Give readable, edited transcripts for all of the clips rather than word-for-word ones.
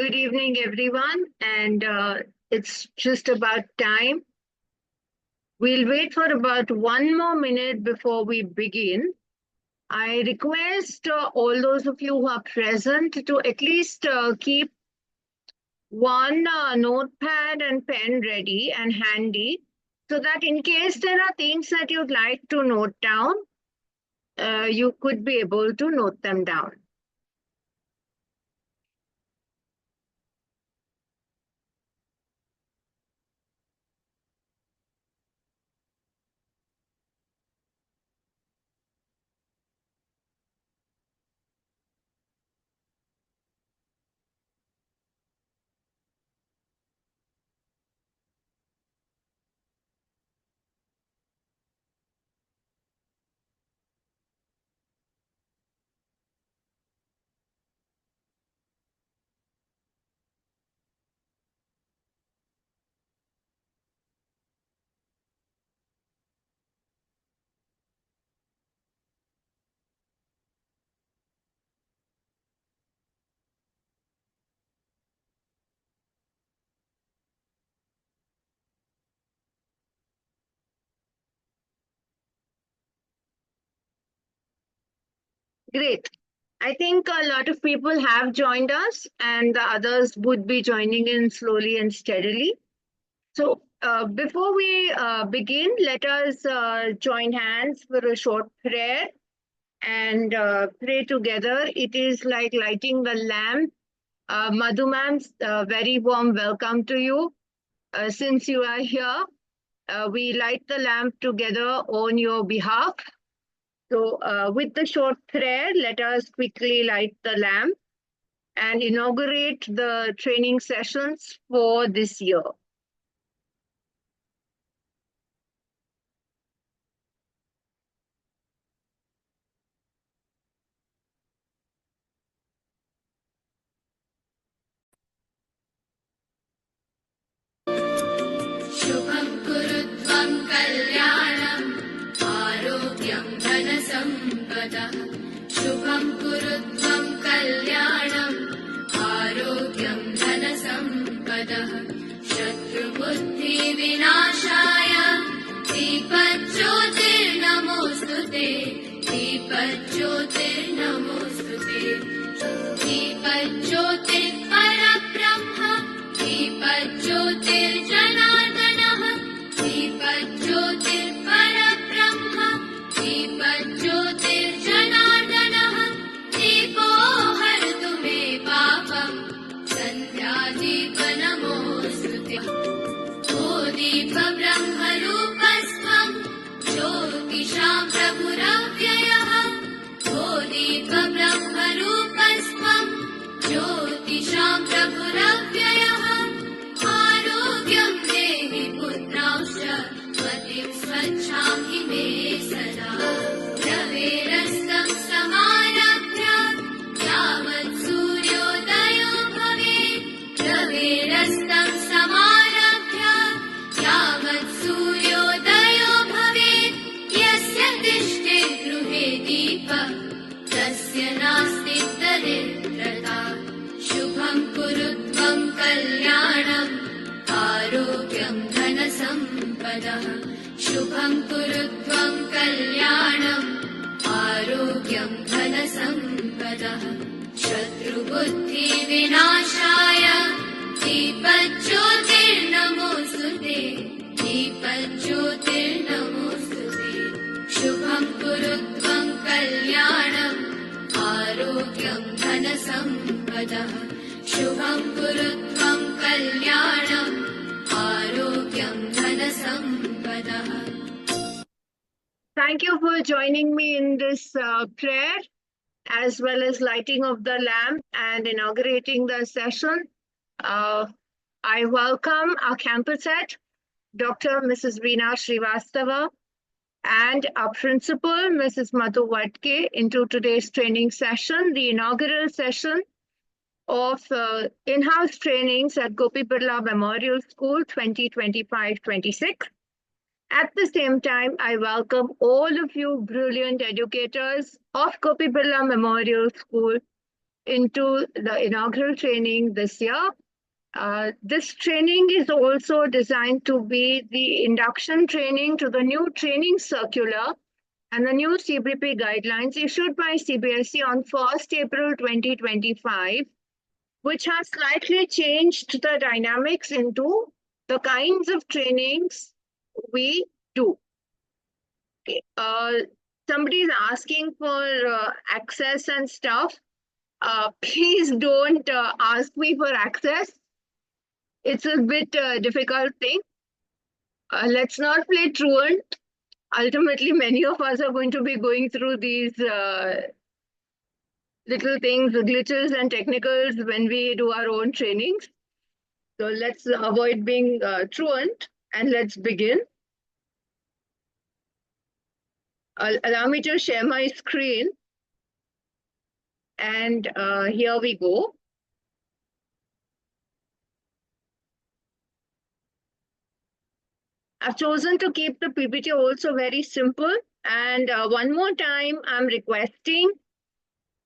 Good evening, everyone, and it's just about time. We'll wait for about 1 more minute before we begin. I request all those of you who are present to at least keep one notepad and pen ready and handy so that in case there are things that you'd like to note down, you could be able to note them down. Great. I think a lot of people have joined us, and the others would be joining in slowly and steadily. So, before we begin, let us join hands for a short prayer and pray together. It is like lighting the lamp. Madhu ma'am, very warm welcome to you. Since you are here, we light the lamp together on your behalf. So, with the short prayer, let us quickly light the lamp and inaugurate the training sessions for this year. शुभं कुरुत्वं कल्याणं आरोग्यं धनसम्पदः शुभं कुरुत्वं कल्याणं आरोग्यं धनसम्पदः शत्रुबुद्धिविनाशाय दीपज्योतिर्नमोऽस्तुते दीपज्योतिर्नमोऽस्तुते दीपज्योतिर्परब्रह्म दीपज्योतिर्जनार्दनः दीपज्योतिर्परब्रह्म दीपज्योतिर्जनार्दनः दीपो हरतु मे पापम् सन्ध्यादीपनमोऽस्तुते ओ दीपब्रह्मरूपस्त्वं ज्योतिषां प्रभुरव्ययः ओ दीपब्रह्मरूपस्त्वं ज्योतिषां प्रभुरव्ययः आरोग्यं देहि पुत्रांश्च मतिं स्वच्छां हि मे सदा रवेरस्तं समारभ्य यावत् सूर्योदयो भवेत् रवेरस्तं समारभ्य यावत् सूर्योदयो भवेत् यस्य तिष्ठे गृहे दीपः तस्य नास्ति दरिद्रता शुभं कुरुत्वं कल्याणम् आरोग्यं धनसम्पदः शुभं कुरुत्वं कल्याणम् आरोग्यं धनसम्पदः शत्रुबुद्धिविनाशाय दीपज्योतिर्नमोऽस्तुते दीपज्योतिर्नमोऽस्तुते शुभं कुरुत्वं कल्याणम् आरोग्यं धनसम्पदः शुभं कुरुत्वं कल्याणम् आरोग्यं धनसम्पदः. Thank you for joining me in this prayer, as well as lighting of the lamp and inaugurating the session. I welcome our campus head, Dr. Mrs. Veena Srivastava, and our principal, Mrs. Madhu Vatke, into today's training session, the inaugural session of in-house trainings at Gopi Birla Memorial School 2025-26. At the same time, I welcome all of you brilliant educators of Gopi Birla Memorial School into the inaugural training this year. This training is also designed to be the induction training to the new training circular and the new CBP guidelines issued by CBSE on 1st April 2025, which has slightly changed the dynamics into the kinds of trainings we do. Okay. Somebody is asking for access and stuff. Please don't ask me for access. It's a bit difficult thing. Let's not play truant. Ultimately, many of us are going to be going through these little things, glitches and technicals when we do our own trainings. So let's avoid being truant and let's begin. Allow me to share my screen. And here we go. I've chosen to keep the PPT also very simple. And one more time, I'm requesting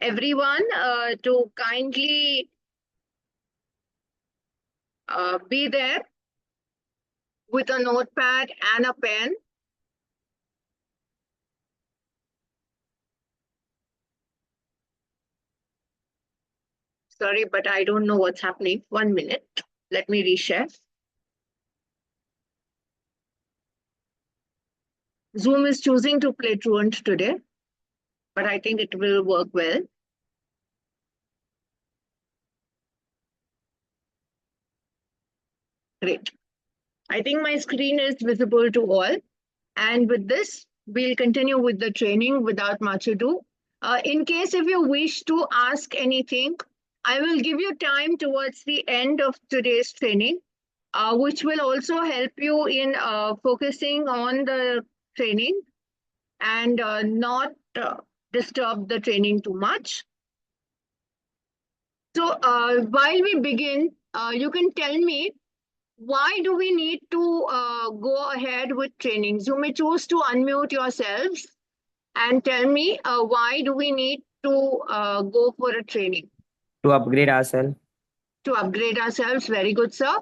everyone to kindly be there with a notepad and a pen. Sorry, but I don't know what's happening. 1 minute. Let me reshare. Zoom is choosing to play truant today, but I think it will work well. Great. I think my screen is visible to all. And with this, we'll continue with the training without much ado. In case if you wish to ask anything, I will give you time towards the end of today's training, which will also help you in focusing on the training and not disturb the training too much. So while we begin, you can tell me, why do we need to go ahead with trainings? You may choose to unmute yourselves and tell me why do we need to go for a training? To upgrade ourselves. To upgrade ourselves. Very good, sir.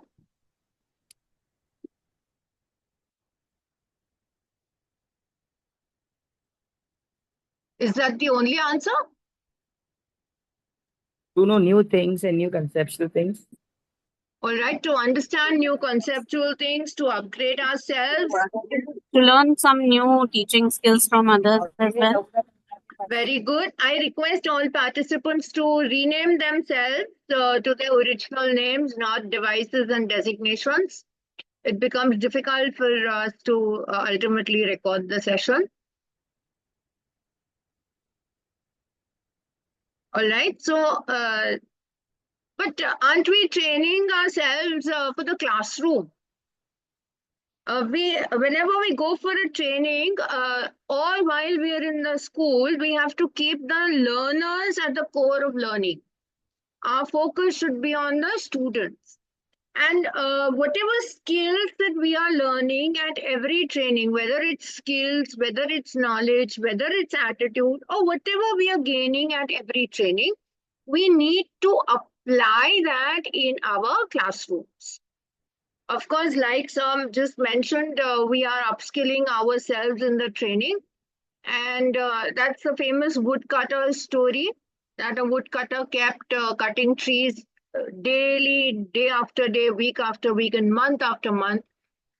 Is that the only answer? To know new things and new conceptual things. All right, to understand new conceptual things, to upgrade ourselves. To learn some new teaching skills from others as well. Very good. I request all participants to rename themselves to their original names, not devices and designations. It becomes difficult for us to ultimately record the session. All right. So, but aren't we training ourselves for the classroom? Whenever we go for a training, or while we are in the school, we have to keep the learners at the core of learning. Our focus should be on the students. And whatever skills that we are learning at every training, whether it's skills, whether it's knowledge, whether it's attitude, or whatever we are gaining at every training, we need to apply that in our classrooms. Of course, like some just mentioned, we are upskilling ourselves in the training. And that's the famous woodcutter story, that a woodcutter kept cutting trees daily, day after day, week after week, and month after month,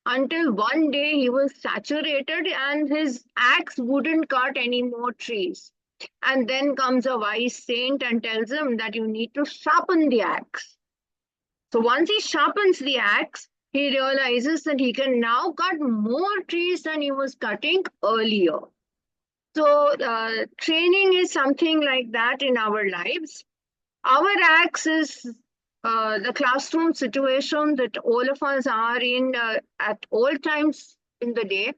until one day he was saturated and his axe wouldn't cut any more trees. And then comes a wise saint and tells him that you need to sharpen the axe. So once he sharpens the axe, he realizes that he can now cut more trees than he was cutting earlier. So training is something like that in our lives. Our axe is the classroom situation that all of us are in at all times in the day.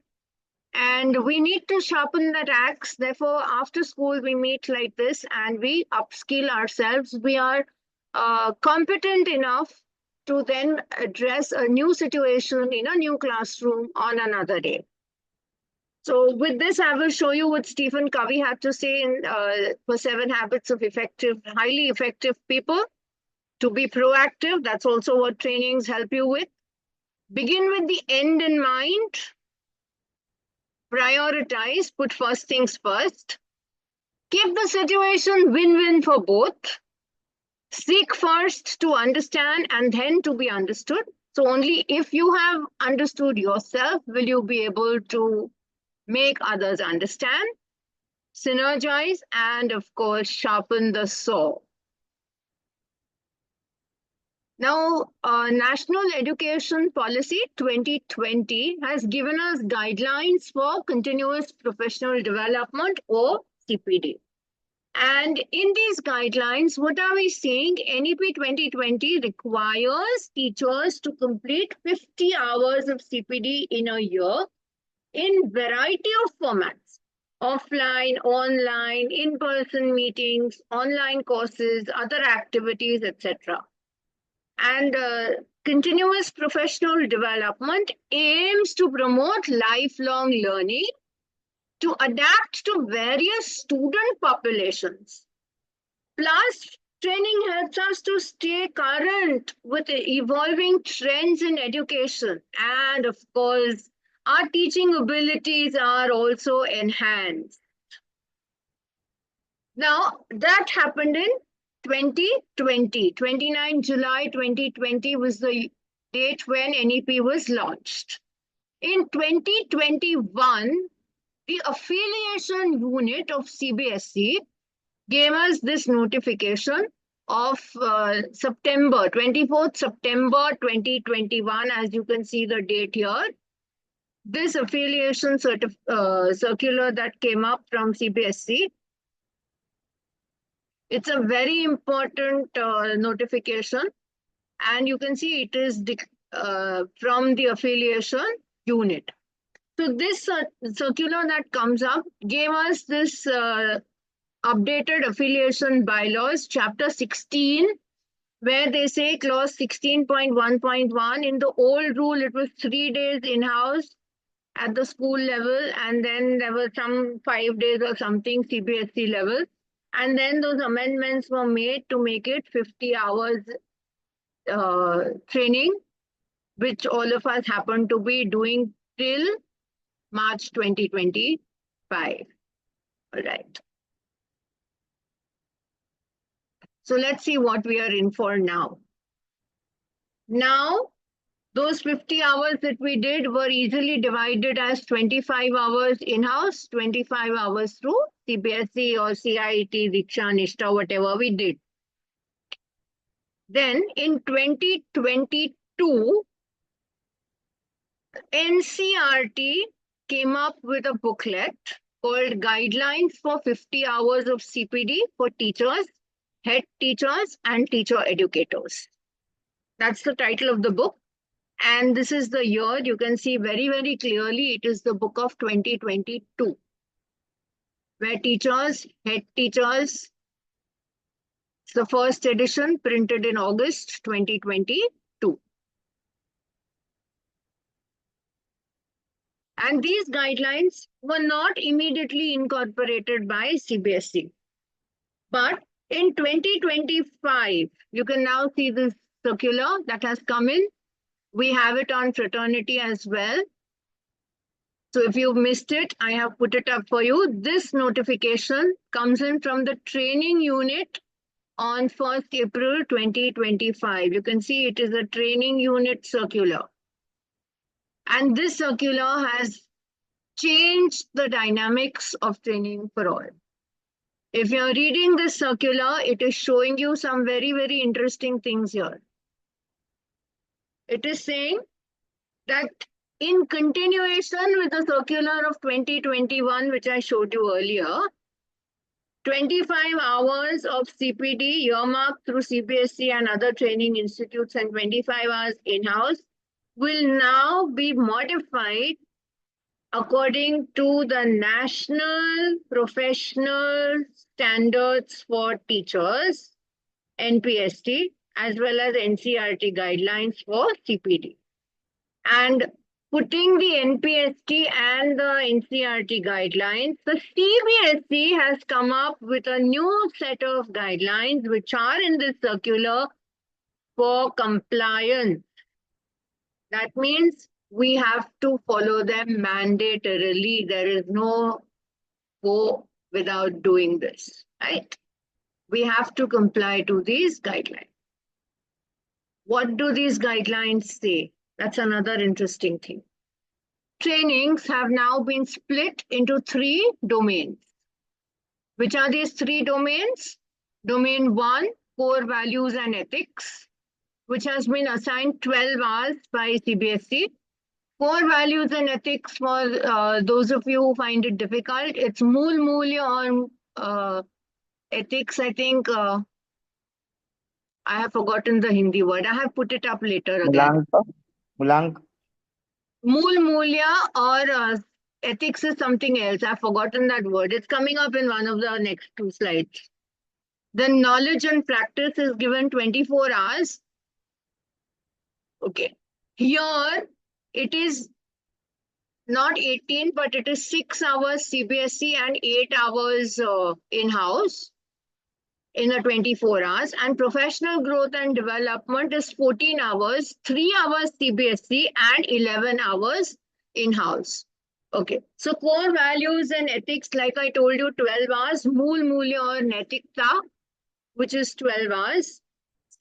And we need to sharpen that axe. Therefore, after school, we meet like this and we upskill ourselves. We are competent enough to then address a new situation in a new classroom on another day. So with this, I will show you what Stephen Covey had to say in for 7 habits of highly effective people. To be proactive, that's also what trainings help you with. Begin with the end in mind. Prioritize, put first things first. Keep the situation win-win for both. Seek first to understand and then to be understood. So only if you have understood yourself will you be able to make others understand, synergize, and of course, sharpen the saw. Now, National Education Policy 2020 has given us guidelines for continuous professional development, or CPD. And in these guidelines, what are we seeing? NEP 2020 requires teachers to complete 50 hours of CPD in a year in variety of formats: offline, online, in-person meetings, online courses, other activities, etc. And continuous professional development aims to promote lifelong learning to adapt to various student populations. Plus, training helps us to stay current with the evolving trends in education. And of course, our teaching abilities are also enhanced. Now, that happened in 2020. 29 July 2020 was the date when NEP was launched. In 2021, the affiliation unit of CBSE gave us this notification of September, 24th September 2021, as you can see the date here. This affiliation circular that came up from CBSE. It's a very important notification, and you can see it is from the affiliation unit. So this circular that comes up gave us this updated affiliation bylaws, chapter 16, where they say clause 16.1.1. In the old rule, it was 3 days in-house at the school level, and then there were some 5 days or something CBSE level. And then those amendments were made to make it 50 hours training, which all of us happen to be doing till March 2025. All right. So let's see what we are in for now. Now, those 50 hours that we did were easily divided as 25 hours in-house, 25 hours through CBSE or CIT, Diksha, Nishta, whatever we did. Then in 2022, NCRT came up with a booklet called Guidelines for 50 Hours of CPD for Teachers, Head Teachers, and Teacher Educators. That's the title of the book. And this is the year. You can see very, very clearly it is the book of 2022, where teachers, head teachers, it's the first edition printed in August 2022. And these guidelines were not immediately incorporated by CBSE. But in 2025, you can now see this circular that has come in. We have it on fraternity as well. So if you've missed it, I have put it up for you. This notification comes in from the training unit on 1st April 2025. You can see it is a training unit circular. And this circular has changed the dynamics of training for all. If you're reading this circular, it is showing you some very, very interesting things here. It is saying that in continuation with the circular of 2021, which I showed you earlier, 25 hours of CPD earmarked through CBSE and other training institutes and 25 hours in-house will now be modified according to the National Professional Standards for Teachers, NPST, as well as NCRT guidelines for CPD. And putting the NPST and the NCRT guidelines, the CBSE has come up with a new set of guidelines which are in this circular for compliance. That means we have to follow them mandatorily. There is no go without doing this, right? We have to comply to these guidelines. What do these guidelines say? That's another interesting thing. Trainings have now been split into 3 domains. Which are these 3 domains? Domain 1, core values and ethics, which has been assigned 12 hours by CBSE. Core values and ethics, for those of you who find it difficult, it's Mool Mulya or ethics, I think. I have forgotten the Hindi word. I have put it up later again. Mulank. Mool Mulya or ethics is something else. I've forgotten that word. It's coming up in one of the next 2 slides. Then knowledge and practice is given 24 hours. Okay. Here it is not 18, but it is 6 hours CBSE and 8 hours in-house in a 24 hours. And professional growth and development is 14 hours, 3 hours CBSE and 11 hours in-house. Okay. So core values and ethics, like I told you, 12 hours. Mool Mulya or Naitikta, which is 12 hours.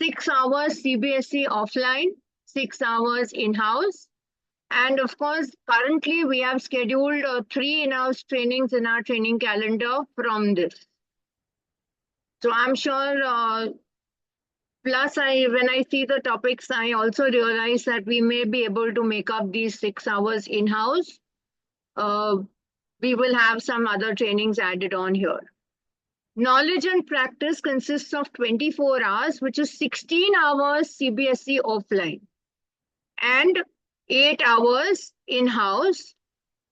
6 hours CBSE offline, 6 hours in-house. And of course, currently we have scheduled 3 in-house trainings in our training calendar from this. So I'm sure, plus when I see the topics, I also realize that we may be able to make up these 6 hours in-house. We will have some other trainings added on here. Knowledge and practice consists of 24 hours, which is 16 hours CBSE offline and 8 hours in-house.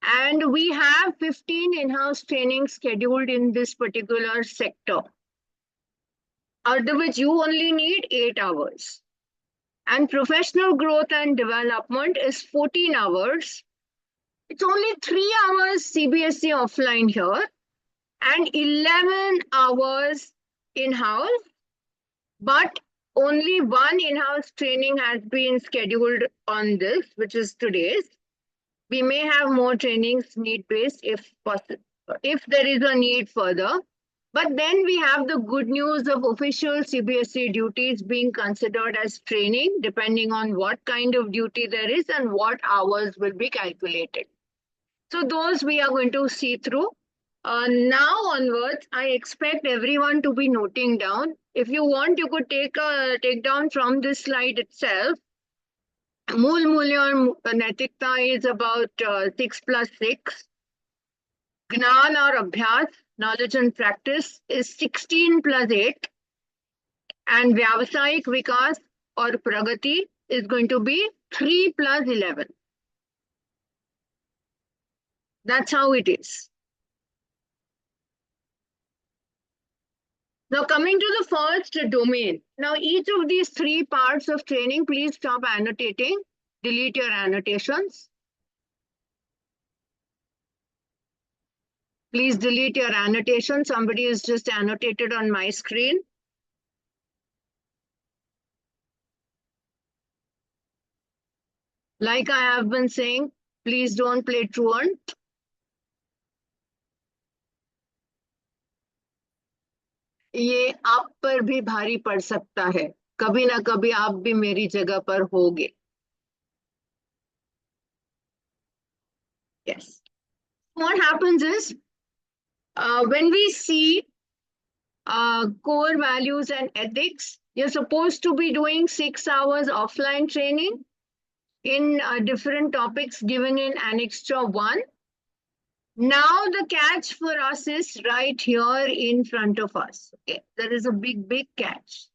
And we have 15 in-house trainings scheduled in this particular sector, out of which you only need 8 hours. And professional growth and development is 14 hours. It's only 3 hours CBSE offline here and 11 hours in-house, but only 1 in-house training has been scheduled on this, which is today's. We may have more trainings need-based if possible, if there is a need further. But then we have the good news of official CBSE duties being considered as training, depending on what kind of duty there is and what hours will be calculated. So those we are going to see through. Now onwards, I expect everyone to be noting down. If you want, you could take down from this slide itself. Mool Mulya or Naitikta is about 6 plus 6. Gnan or Abhyas, knowledge and practice, is 16 plus 8. And Vyavasayik Vikas or Pragati is going to be 3 plus 11. That's how it is. Now coming to the first domain. Now each of these 3 parts of training, please stop annotating. Delete your annotations. Please delete your annotation. Somebody is just annotated on my screen. Like I have been saying, please don't play truant. ये आप पर भी भारी पड़ सकता है, कभी ना कभी आप भी मेरी जगह पर होगे. Yes. What happens is, when we see core values and ethics, you're supposed to be doing 6 hours offline training in different topics given in Annexure 1. Now the catch for us is right here in front of us. Okay, there is a big catch.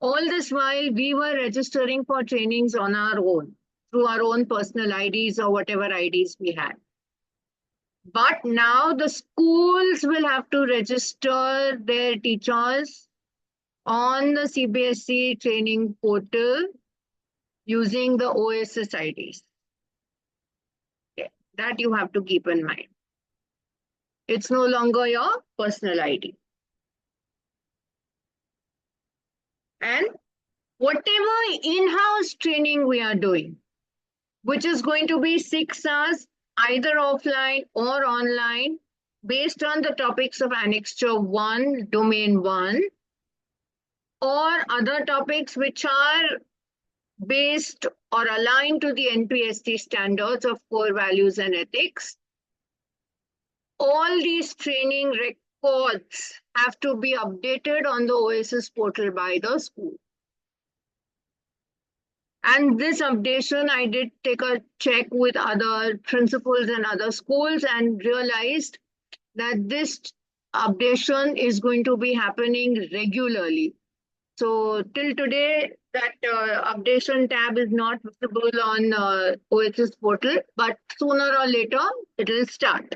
All this while we were registering for trainings on our own, through our own personal IDs or whatever IDs we had. But now the schools will have to register their teachers on the CBSE training portal using the OSS IDs. That you have to keep in mind. It's no longer your personal ID. And whatever in-house training we are doing, which is going to be 6 hours, either offline or online, based on the topics of Annexure 1, Domain 1, or other topics which are based or aligned to the NPST standards of core values and ethics. All these training records have to be updated on the OSS portal by the school. And this updation, I did take a check with other principals and other schools and realized that this updation is going to be happening regularly. So till today, that updation tab is not visible on OSS portal, but sooner or later, it will start.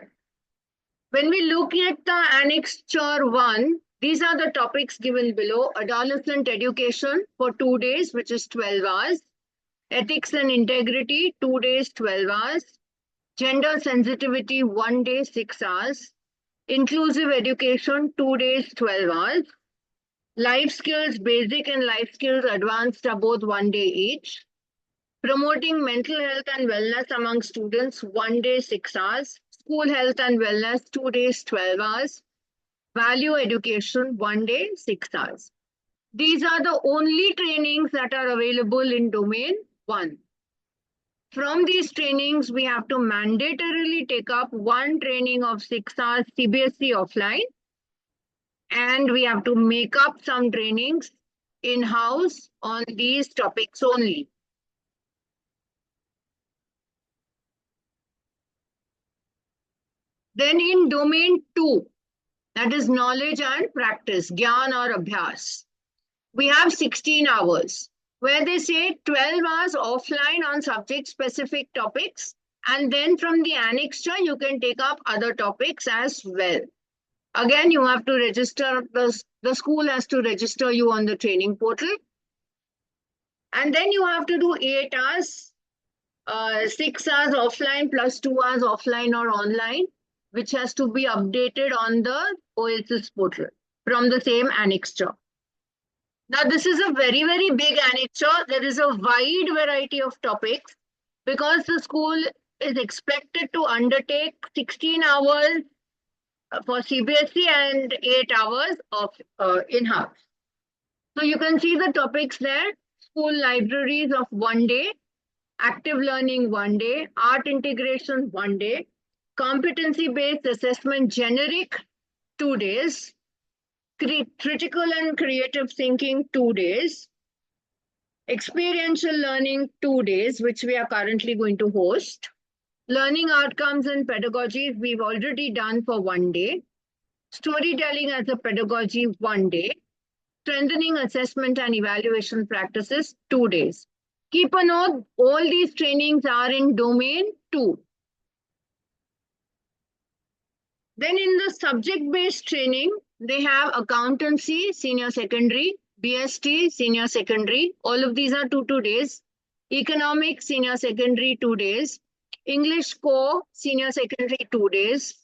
When we look at the Annexure 1, these are the topics given below. Adolescent education for 2 days, which is 12 hours. Ethics and integrity, 2 days, 12 hours. Gender sensitivity, 1 day, 6 hours. Inclusive education, 2 days, 12 hours. Life skills, basic and life skills advanced are both 1 day each. Promoting mental health and wellness among students, 1 day, 6 hours. School health and wellness, 2 days, 12 hours. Value education, 1 day, 6 hours. These are the only trainings that are available in Domain 1. From these trainings, we have to mandatorily take up one training of 6 hours CBSE offline. And we have to make up some trainings in-house on these topics only. Then in Domain 2, that is knowledge and practice, Gyan or Abhyas, we have 16 hours, where they say 12 hours offline on subject-specific topics, and then from the annexure, you can take up other topics as well. Again, you have to register, the school has to register you on the training portal. And then you have to do 8 hours, 6 hours offline plus 2 hours offline or online, which has to be updated on the OSS portal from the same annexure. Now, this is a very, very big annexure. There is a wide variety of topics because the school is expected to undertake 16 hours for CBSE and 8 hours of in-house. So you can see the topics there. School libraries of 1 day, active learning 1 day, art integration 1 day, competency-based assessment generic 2 days, critical and creative thinking 2 days, experiential learning 2 days, which we are currently going to host, learning outcomes and pedagogy we've already done for 1 day, storytelling as a pedagogy 1 day, strengthening assessment and evaluation practices 2 days. Keep a note, all these trainings are in Domain 2. Then in the subject-based training, they have accountancy, senior secondary, BST, senior secondary. All of these are 2 days. Economics, senior secondary, 2 days. English core, senior secondary, 2 days.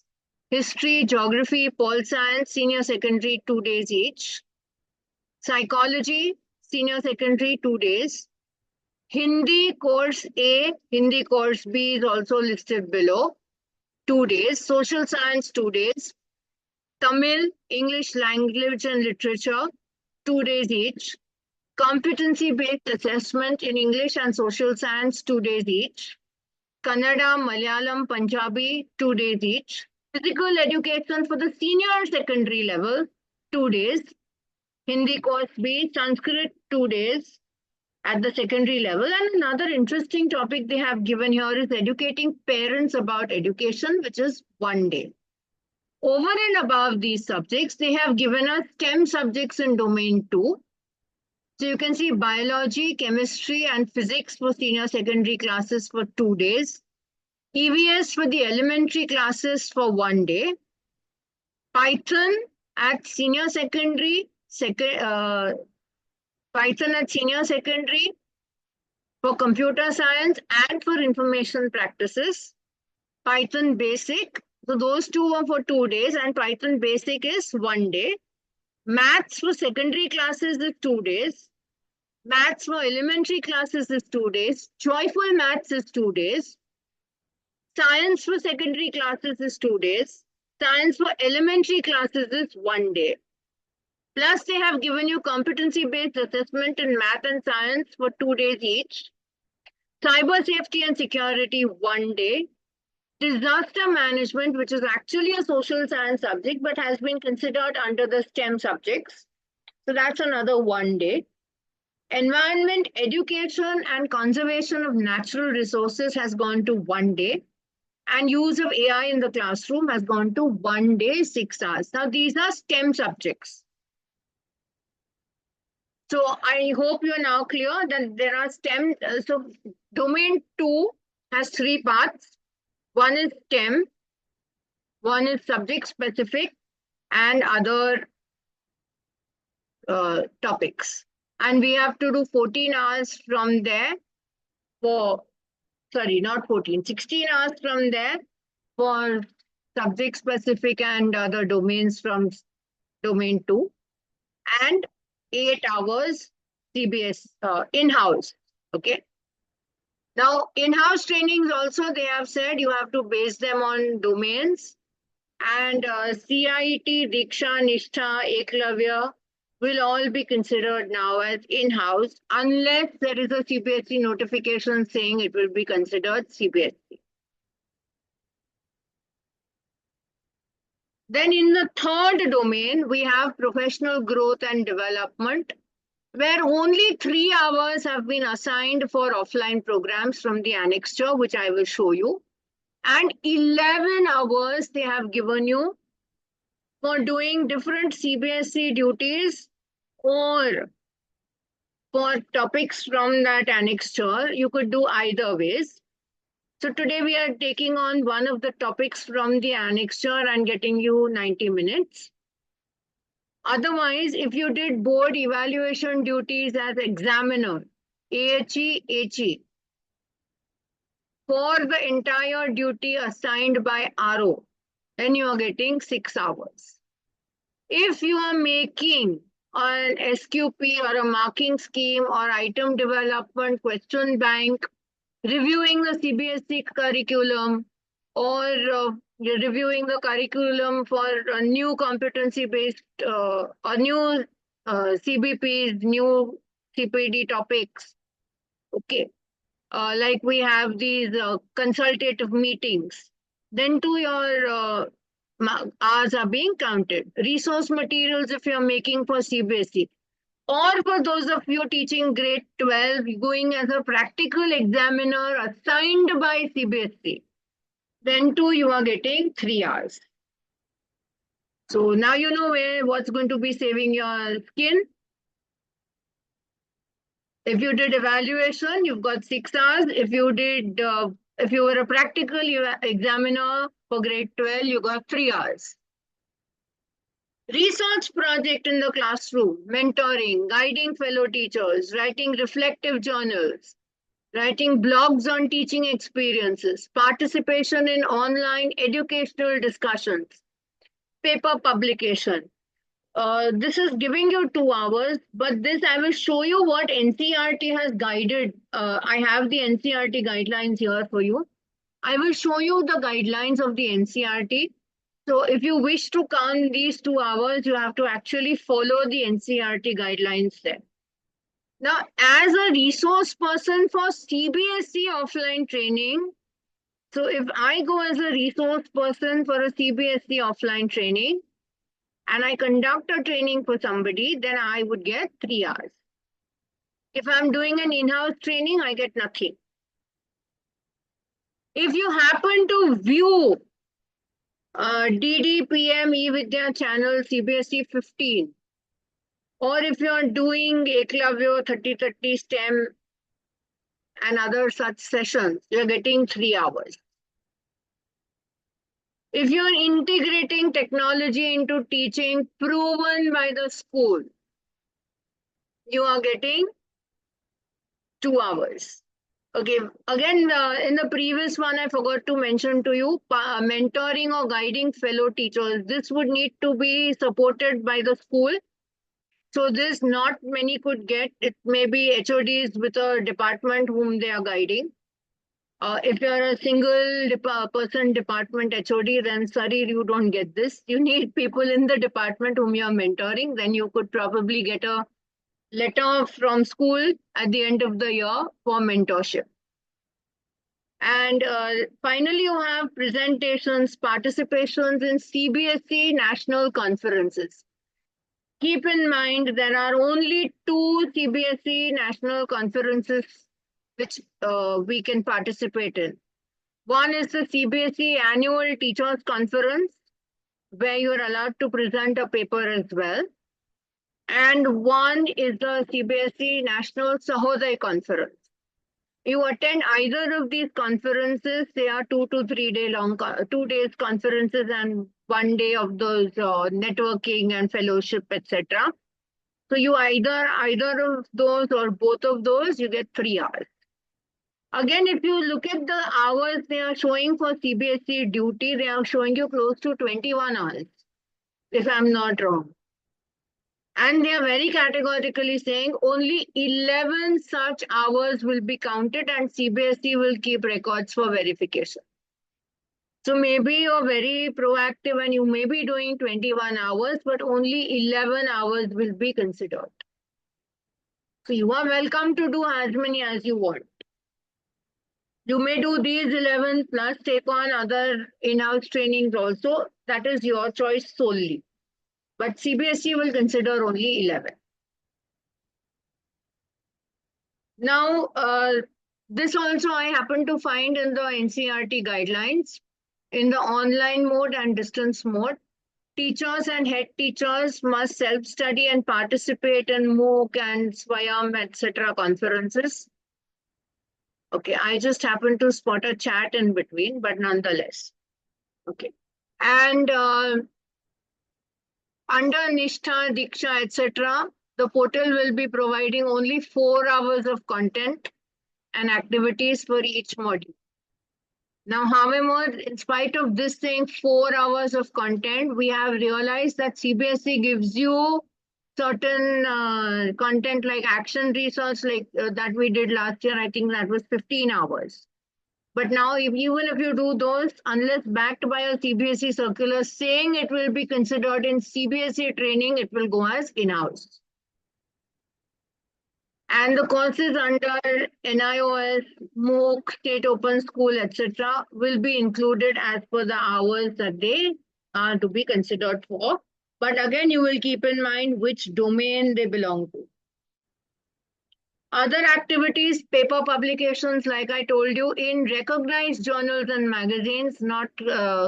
History, geography, pol science, senior secondary, 2 days each. Psychology, senior secondary, 2 days. Hindi course A, Hindi course B is also listed below. 2 days. Social science, 2 days. Tamil, English language and literature, 2 days each. Competency-based assessment in English and social science, 2 days each. Kannada, Malayalam, Punjabi, 2 days each. Physical education for the senior secondary level, 2 days. Hindi course B, Sanskrit, 2 days at the secondary level. And another interesting topic they have given here is educating parents about education, which is 1 day. Over and above these subjects, they have given us STEM subjects in Domain 2. So you can see biology, chemistry, and physics for senior secondary classes for 2 days. EVS for the elementary classes for 1 day. Python at senior secondary, Python at senior secondary for computer science and for information practices. Python Basic. So those two are for 2 days, and Python Basic is 1 day. Maths for secondary classes is 2 days. Maths for elementary classes is 2 days. Joyful Maths is 2 days. Science for secondary classes is 2 days. Science for elementary classes is 1 day. Plus, they have given you competency-based assessment in math and science for 2 days each. Cyber safety and security, 1 day. Disaster management, which is actually a social science subject, but has been considered under the STEM subjects. So that's another 1 day. Environment, education, and conservation of natural resources has gone to 1 day. And use of AI in the classroom has gone to 1 day, 6 hours. Now, these are STEM subjects. So I hope you are now clear that there are STEM. So domain 2 has 3 parts. One is STEM, one is subject specific, and other topics. And we have to do 14 hours from there for, sorry, not 14, 16 hours from there for subject specific and other domains from domain 2, and 8 hours CBS in-house. Okay. Now, in-house trainings also, they have said you have to base them on domains, and CIT, Diksha, Nishtha, Eklavya will all be considered now as in-house unless there is a CBSE notification saying it will be considered CBSE. Then in the third domain, we have professional growth and development, where only 3 hours have been assigned for offline programs from the annexure, which I will show you. And 11 hours they have given you for doing different CBSE duties or for topics from that annexure. You could do either ways. So today we are taking on one of the topics from the annexure and getting you 90 minutes. Otherwise, if you did board evaluation duties as examiner, AHE, HE, for the entire duty assigned by RO, then you are getting 6 hours. If you are making an SQP or a marking scheme or item development, question bank, reviewing the CBSE curriculum, or you're reviewing the curriculum for a new competency-based or new CBPs, new CPD topics. Okay, like we have these consultative meetings. Then too your hours are being counted. Resource materials if you're making for CBSE. Or for those of you teaching grade 12, going as a practical examiner assigned by CBSE. Then too, you are getting 3 hours. So now you know what's going to be saving your skin. If you did evaluation, you've got 6 hours. If you did, if you were a practical examiner for grade 12, you got 3 hours. Research project in the classroom, mentoring, guiding fellow teachers, writing reflective journals, writing blogs on teaching experiences, participation in online educational discussions, paper publication. This is giving you 2 hours, but this I will show you what NCERT has guided. I have the NCERT guidelines here for you. I will show you the guidelines of the NCERT. So if you wish to count these 2 hours, you have to actually follow the NCERT guidelines there. Now, as a resource person for CBSE offline training, so if I go as a resource person for a CBSE offline training and I conduct a training for somebody, then I would get 3 hours. If I'm doing an in-house training, I get nothing. If you happen to view DDPM eVidya channel CBSE 15, or if you are doing Eklavya 3030 STEM and other such sessions, you're getting 3 hours. If you're integrating technology into teaching proven by the school, you are getting 2 hours. Okay, again, in the previous one, I forgot to mention to you, mentoring or guiding fellow teachers. This would need to be supported by the school. So this not many could get. It may be HODs with a department whom they are guiding. If you're a single person department HOD, then sorry, you don't get this. You need people in the department whom you're mentoring. Then you could probably get a letter from school at the end of the year for mentorship. And finally, you have presentations, participations in CBSE national conferences. Keep in mind, there are only 2 CBSE national conferences which we can participate in. One is the CBSE Annual Teachers Conference, where you are allowed to present a paper as well. And one is the CBSE National Sahoday Conference. You attend either of these conferences. They are 2 to 3 day long, 2 days conferences and 1 day of those networking and fellowship, etc. So you either of those or both of those, you get 3 hours. Again, if you look at the hours they are showing for CBSE duty, they are showing you close to 21 hours, if I'm not wrong. And they are very categorically saying only 11 such hours will be counted and CBSE will keep records for verification. So maybe you're very proactive and you may be doing 21 hours, but only 11 hours will be considered. So you are welcome to do as many as you want. You may do these 11 plus take on other in-house trainings also. That is your choice solely. But CBSE will consider only 11. Now, this also I happen to find in the NCERT guidelines. In the online mode and distance mode, teachers and head teachers must self-study and participate in MOOC and SWAYAM, etc. conferences. Okay, I just happened to spot a chat in between, but nonetheless. Okay. And under Nishtha, Diksha, etc., the portal will be providing only 4 hours of content and activities for each module. Now, however, in spite of this saying 4 hours of content, we have realized that CBSE gives you certain content like action research like that we did last year. I think that was 15 hours. But now, even if you do those, unless backed by a CBSE circular saying it will be considered in CBSE training, it will go as in-house. And the courses under NIOS, MOOC, State Open School, etc. will be included as per the hours that they are to be considered for. But again, you will keep in mind which domain they belong to. Other activities, paper publications, like I told you, in recognized journals and magazines, not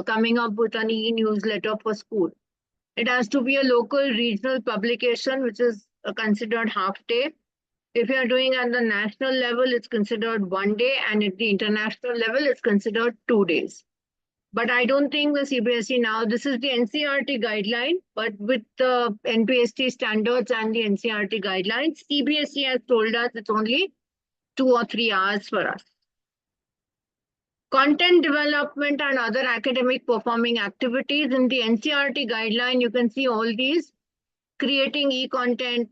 coming up with an e-newsletter for school. It has to be a local regional publication, which is considered half day. If you are doing at the national level, it's considered 1 day, and at the international level, it's considered 2 days. But I don't think the CBSE now, this is the NCERT guideline, but with the NPST standards and the NCERT guidelines, CBSE has told us it's only 2 or 3 hours for us. Content development and other academic performing activities in the NCERT guideline, you can see all these. Creating e-content,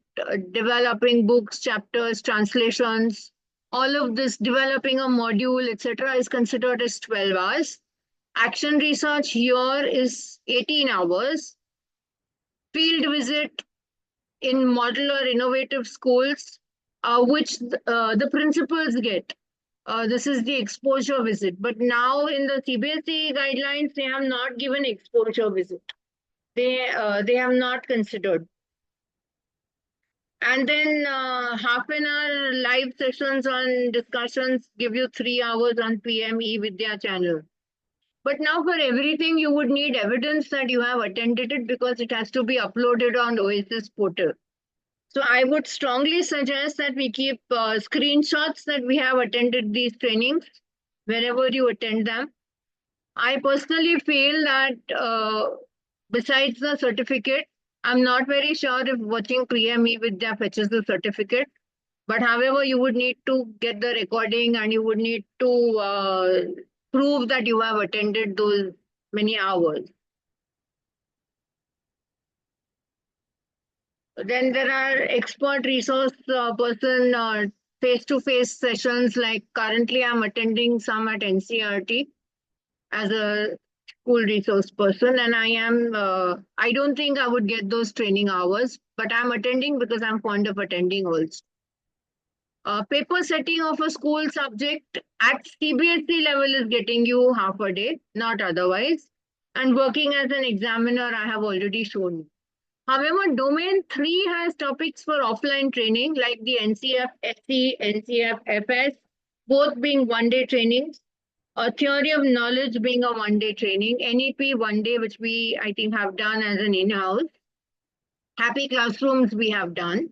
developing books, chapters, translations, all of this, developing a module, etc. is considered as 12 hours. Action research here is 18 hours. Field visit in model or innovative schools, which the principals get. This is the exposure visit. But now in the CBSE guidelines, they have not given exposure visit. They have not considered. And then half an hour live sessions on discussions give you 3 hours on PME Vidya channel. But now for everything, you would need evidence that you have attended it because it has to be uploaded on Oasis portal. So I would strongly suggest that we keep screenshots that we have attended these trainings wherever you attend them. I personally feel that besides the certificate, I'm not very sure if watching PME Vidya fetches the certificate. But however, you would need to get the recording and you would need to prove that you have attended those many hours. Then there are expert resource person face-to-face sessions, like currently I'm attending some at NCRT as a school resource person, and I don't think I would get those training hours, but I'm attending because I'm fond of attending also. Paper setting of a school subject at CBSE level is getting you half a day, not otherwise. And working as an examiner, I have already shown you. However, domain 3 has topics for offline training like the NCF SC, NCF FS, both being one-day trainings. A theory of knowledge being a one-day training. NEP one day, which we, I think, have done as an in-house. Happy classrooms we have done.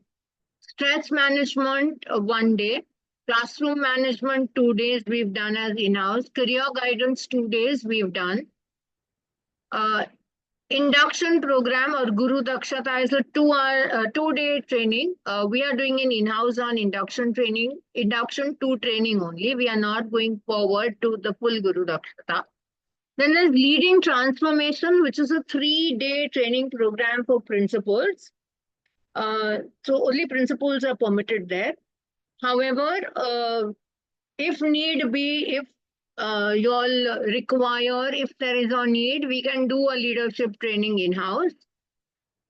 Stress management, one day. Classroom management, 2 days we've done as in-house. Career guidance, 2 days we've done. Induction program or Guru Dakshata is a 2-day training. We are doing an in-house on induction training, induction 2 training only. We are not going forward to the full Guru Dakshata. Then there's leading transformation, which is a 3-day training program for principals. So only principals are permitted there. However, if need be, if you all require, if there is a need, we can do a leadership training in-house.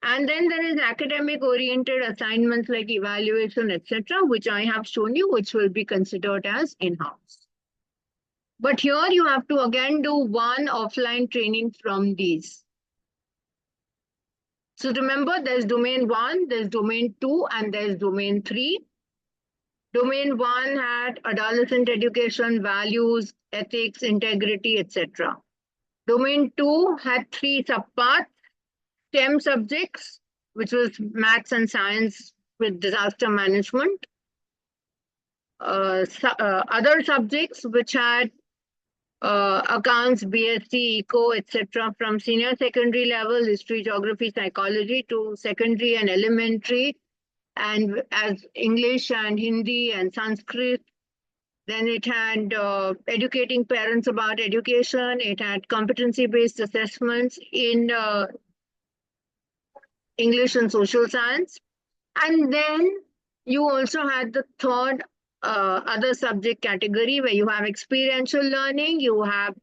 And then there is academic oriented assignments like evaluation, etc., which I have shown you, which will be considered as in-house. But here you have to again do one offline training from these. So remember, there's domain 1, there's domain 2, and there's domain 3. Domain 1 had adolescent education, values, ethics, integrity, etc. Domain 2 had 3 subparts: STEM subjects, which was maths and science with disaster management. Other subjects which had accounts, BSc, eco, etc. from senior secondary level, history, geography, psychology, to secondary and elementary, and as English and Hindi and Sanskrit. Then it had educating parents about education. It had competency-based assessments in English and social science. And then you also had the third other subject category where you have experiential learning, you have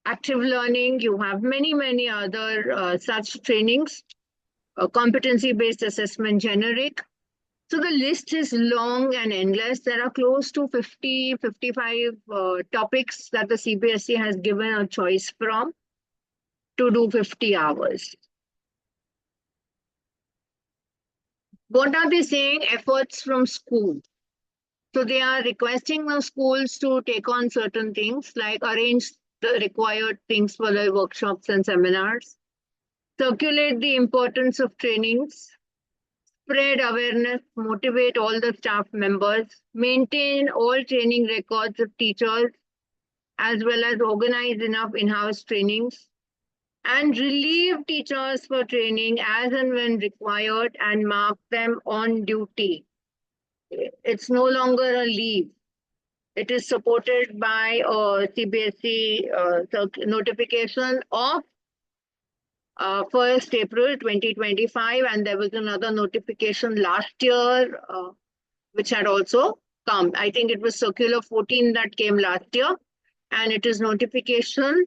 active learning, you have many other such trainings, competency-based assessment generic. So the list is long and endless. There are close to 50, 55 topics that the CBSE has given a choice from to do 50 hours. What are they saying? Efforts from school. So they are requesting the schools to take on certain things like arrange the required things for the workshops and seminars, circulate the importance of trainings, spread awareness, motivate all the staff members, maintain all training records of teachers, as well as organize enough in-house trainings, and relieve teachers for training as and when required and mark them on duty. It's no longer a leave. It is supported by a CBSE notification of 1st April 2025, and there was another notification last year which had also come. I think it was Circular 14 that came last year, and it is notification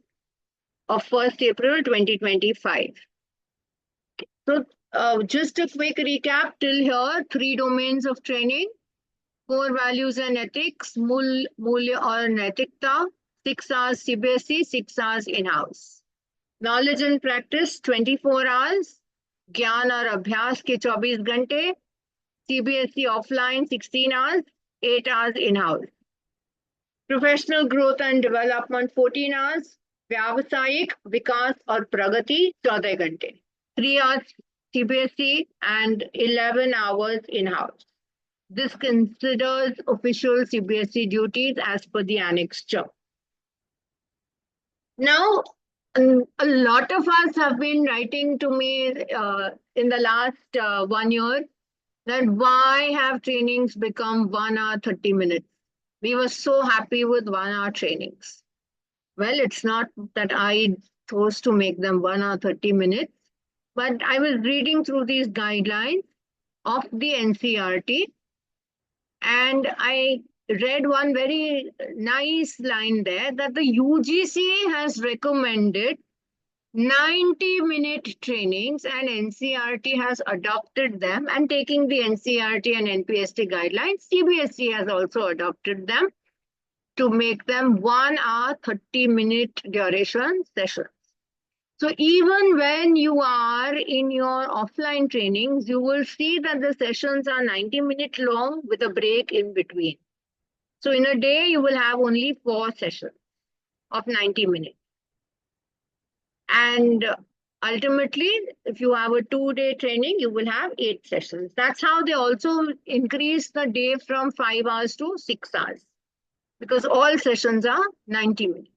of 1st April 2025. So just a quick recap till here: 3 domains of training, core values and ethics, Mulya or Naitikta, 6 hours CBSE, 6 hours in-house. Knowledge and practice, 24 hours, Gyan or Abhyas ke 24 घंटे, CBSE offline 16 hours, 8 hours in-house. Professional growth and development, 14 hours, Vyavasayik, Vikas or Pragati, 14 घंटे. 3 hours CBSE and 11 hours in-house. This considers official CBSE duties as per the annexure. Now, A lot of us have been writing to me in the last 1 year that why have trainings become 1 hour 30 minutes? We were so happy with 1 hour trainings. Well, it's not that I chose to make them 1 hour 30 minutes, but I was reading through these guidelines of the NCRT and I read one very nice line there that the UGC has recommended 90-minute trainings and NCRT has adopted them, and taking the NCRT and NPST guidelines, CBSE has also adopted them to make them 1 hour 30-minute duration sessions. So even when you are in your offline trainings, you will see that the sessions are 90-minute long with a break in between. So in a day, you will have only 4 sessions of 90 minutes. And ultimately, if you have a 2-day training, you will have 8 sessions. That's how they also increase the day from 5 hours to 6 hours, because all sessions are 90 minutes.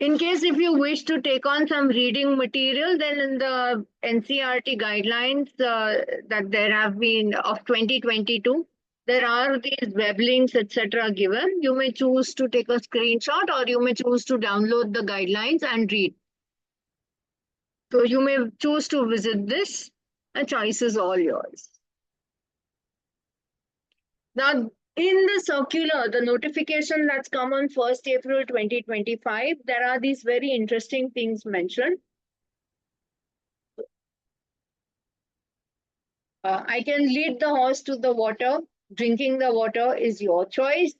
In case if you wish to take on some reading material, then in the NCRT guidelines that there have been of 2022, there are these web links, etc. given. You may choose to take a screenshot or you may choose to download the guidelines and read. So you may choose to visit this. The choice is all yours. Now, in the circular, the notification that's come on 1st April 2025, there are these very interesting things mentioned. I can lead the horse to the water. Drinking the water is your choice.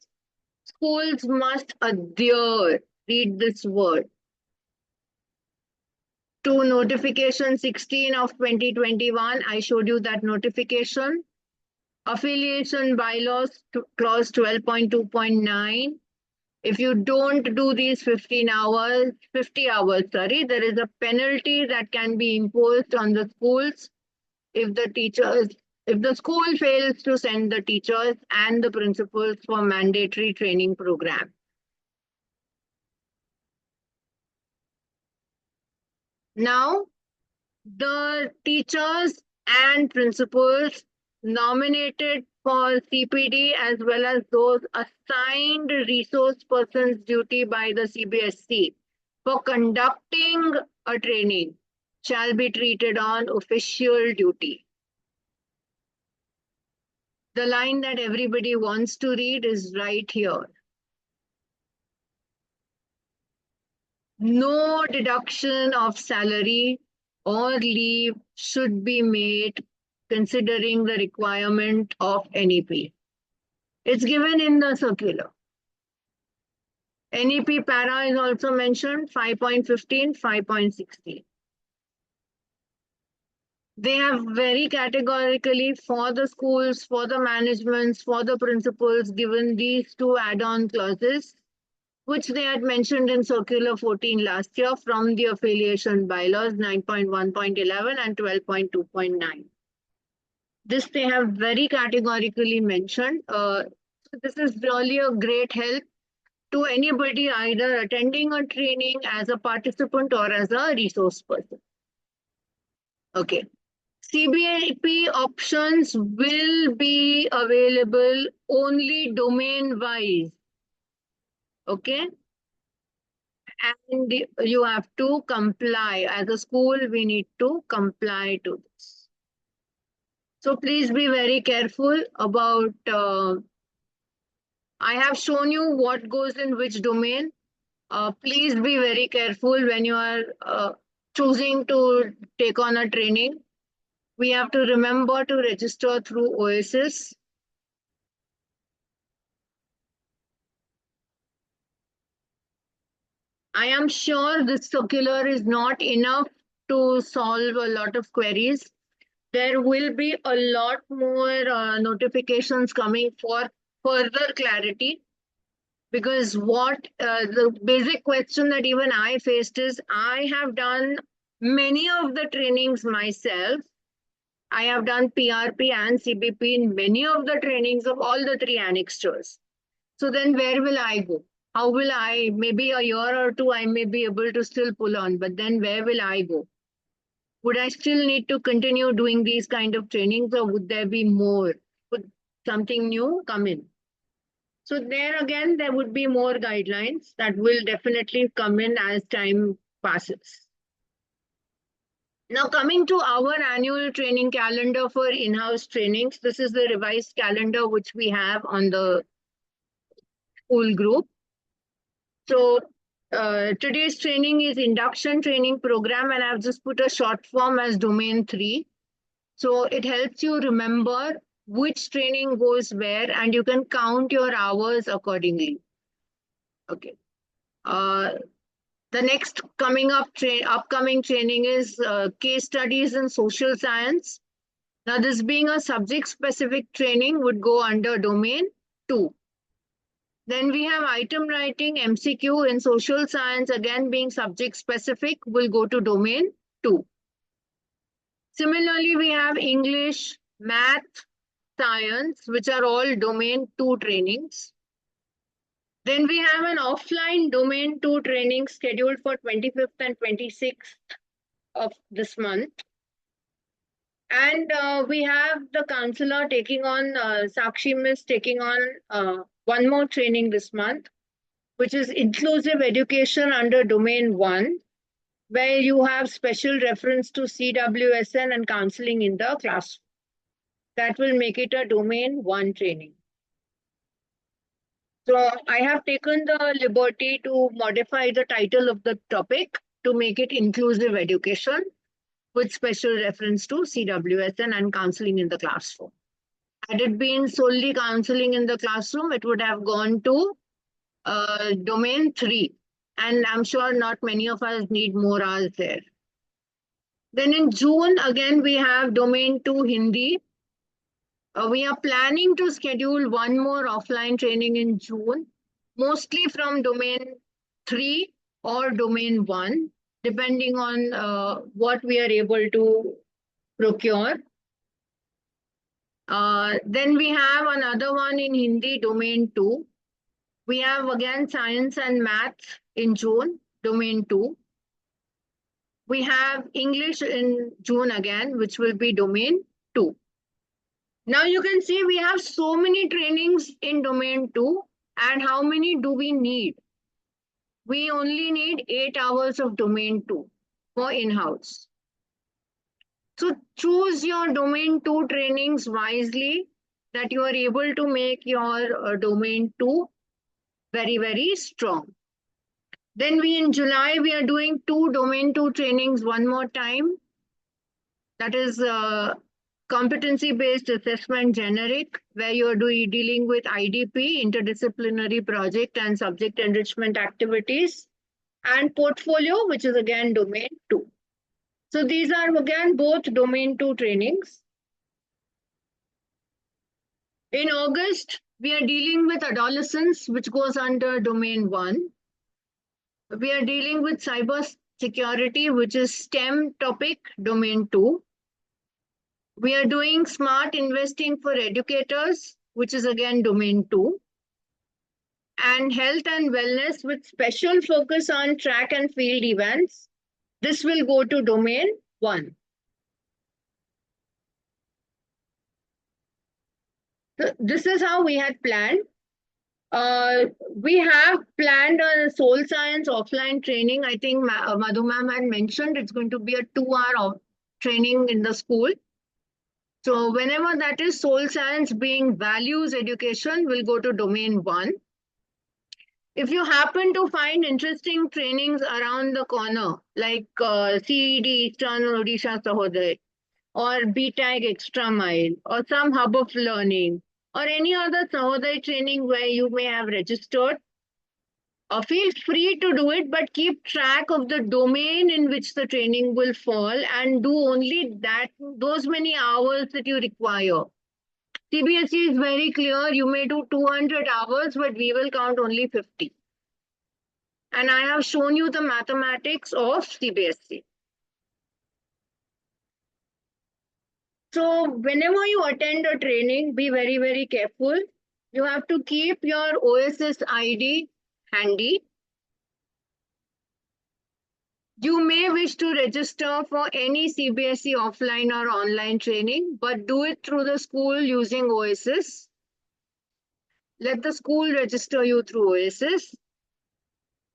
Schools must adhere, read this word, to notification 16 of 2021. I showed you that notification. Affiliation bylaws, clause 12.2.9. If you don't do these 50 hours, there is a penalty that can be imposed on the schools if the school fails to send the teachers and the principals for mandatory training program. Now, the teachers and principals nominated for CPD as well as those assigned resource persons duty by the CBSE for conducting a training shall be treated on official duty. The line that everybody wants to read is right here. No deduction of salary or leave should be made considering the requirement of NEP. It's given in the circular. NEP para is also mentioned, 5.15, 5.16. They have very categorically for the schools, for the managements, for the principals given these 2 add-on clauses, which they had mentioned in Circular 14 last year from the affiliation bylaws 9.1.11 and 12.2.9. This they have very categorically mentioned. So this is really a great help to anybody either attending a training as a participant or as a resource person. Okay. CBAP options will be available only domain-wise. Okay. And you have to comply. As a school, we need to comply to this. So please be very careful about, I have shown you what goes in which domain. Please be very careful when you are choosing to take on a training. We have to remember to register through OSS. I am sure this circular is not enough to solve a lot of queries. There will be a lot more notifications coming for further clarity, because what the basic question that even I faced is, I have done many of the trainings myself. I have done PRP and CBP in many of the trainings of all the 3 annexures. So then where will I go? How will I, maybe a year or two, I may be able to still pull on, but then where will I go? Would I still need to continue doing these kind of trainings, or would there be more? Would something new come in? So there again, there would be more guidelines that will definitely come in as time passes. Now coming to our annual training calendar for in-house trainings, this is the revised calendar which we have on the school group. So today's training is induction training program, and I've just put a short form as domain 3. So it helps you remember which training goes where, and you can count your hours accordingly. Okay. The next upcoming training is case studies in social science. Now, this being a subject-specific training would go under domain 2. Then we have item writing, MCQ in social science, again being subject-specific, will go to domain 2. Similarly, we have English, math, science, which are all domain 2 trainings. Then we have an offline domain 2 training scheduled for 25th and 26th of this month. And we have the counselor taking on, Sakshi Miss taking on one more training this month, which is inclusive education under domain 1, where you have special reference to CWSN and counseling in the classroom. That will make it a domain 1 training. So I have taken the liberty to modify the title of the topic to make it inclusive education with special reference to CWSN and counseling in the classroom. Had it been solely counseling in the classroom, it would have gone to domain 3. And I'm sure not many of us need more hours there. Then in June, again, we have domain 2 Hindi. We are planning to schedule one more offline training in June, mostly from domain 3 or domain 1, depending on what we are able to procure. Then we have another one in Hindi, domain 2. We have again science and math in June, domain 2. We have English in June again, which will be domain 2. Now you can see we have so many trainings in domain 2, and how many do we need? We only need 8 hours of domain 2 for in-house. So choose your domain 2 trainings wisely, that you are able to make your domain 2 very, very strong. Then in July, we are doing 2 domain 2 trainings one more time. That is competency-based assessment generic, where you are dealing with IDP, interdisciplinary project and subject enrichment activities, and portfolio, which is again domain 2. So these are again both domain 2 trainings. In August, we are dealing with adolescence, which goes under domain 1. We are dealing with cyber security, which is STEM topic, domain 2. We are doing smart investing for educators, which is again domain 2. And health and wellness with special focus on track and field events. This will go to domain 1. So this is how we had planned. We have planned a soul science offline training. I think Madhu ma'am had mentioned it's going to be a 2-hour training in the school. So whenever that is, soul science being values education will go to domain 1. If you happen to find interesting trainings around the corner, like CED, Eastern Odisha Sahodaya, or BTAG Extra Mile, or some hub of learning, or any other Sahodaya training where you may have registered, feel free to do it, but keep track of the domain in which the training will fall and do only those many hours that you require. CBSE is very clear. You may do 200 hours, but we will count only 50. And I have shown you the mathematics of CBSE. So whenever you attend a training, be very, very careful. You have to keep your OSS ID handy. You may wish to register for any CBSE offline or online training, but do it through the school using OSS. Let the school register you through OSS.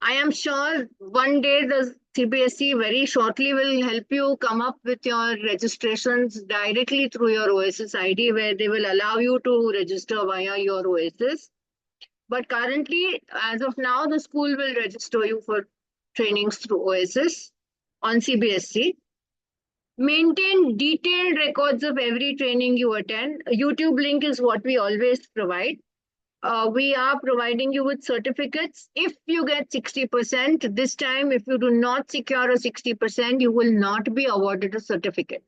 I am sure one day the CBSE very shortly will help you come up with your registrations directly through your OSS ID, where they will allow you to register via your OSS. But currently, as of now, the school will register you for trainings through OSS on CBSE. Maintain detailed records of every training you attend. A YouTube link is what we always provide. We are providing you with certificates. If you get 60%, this time, if you do not secure a 60%, you will not be awarded a certificate.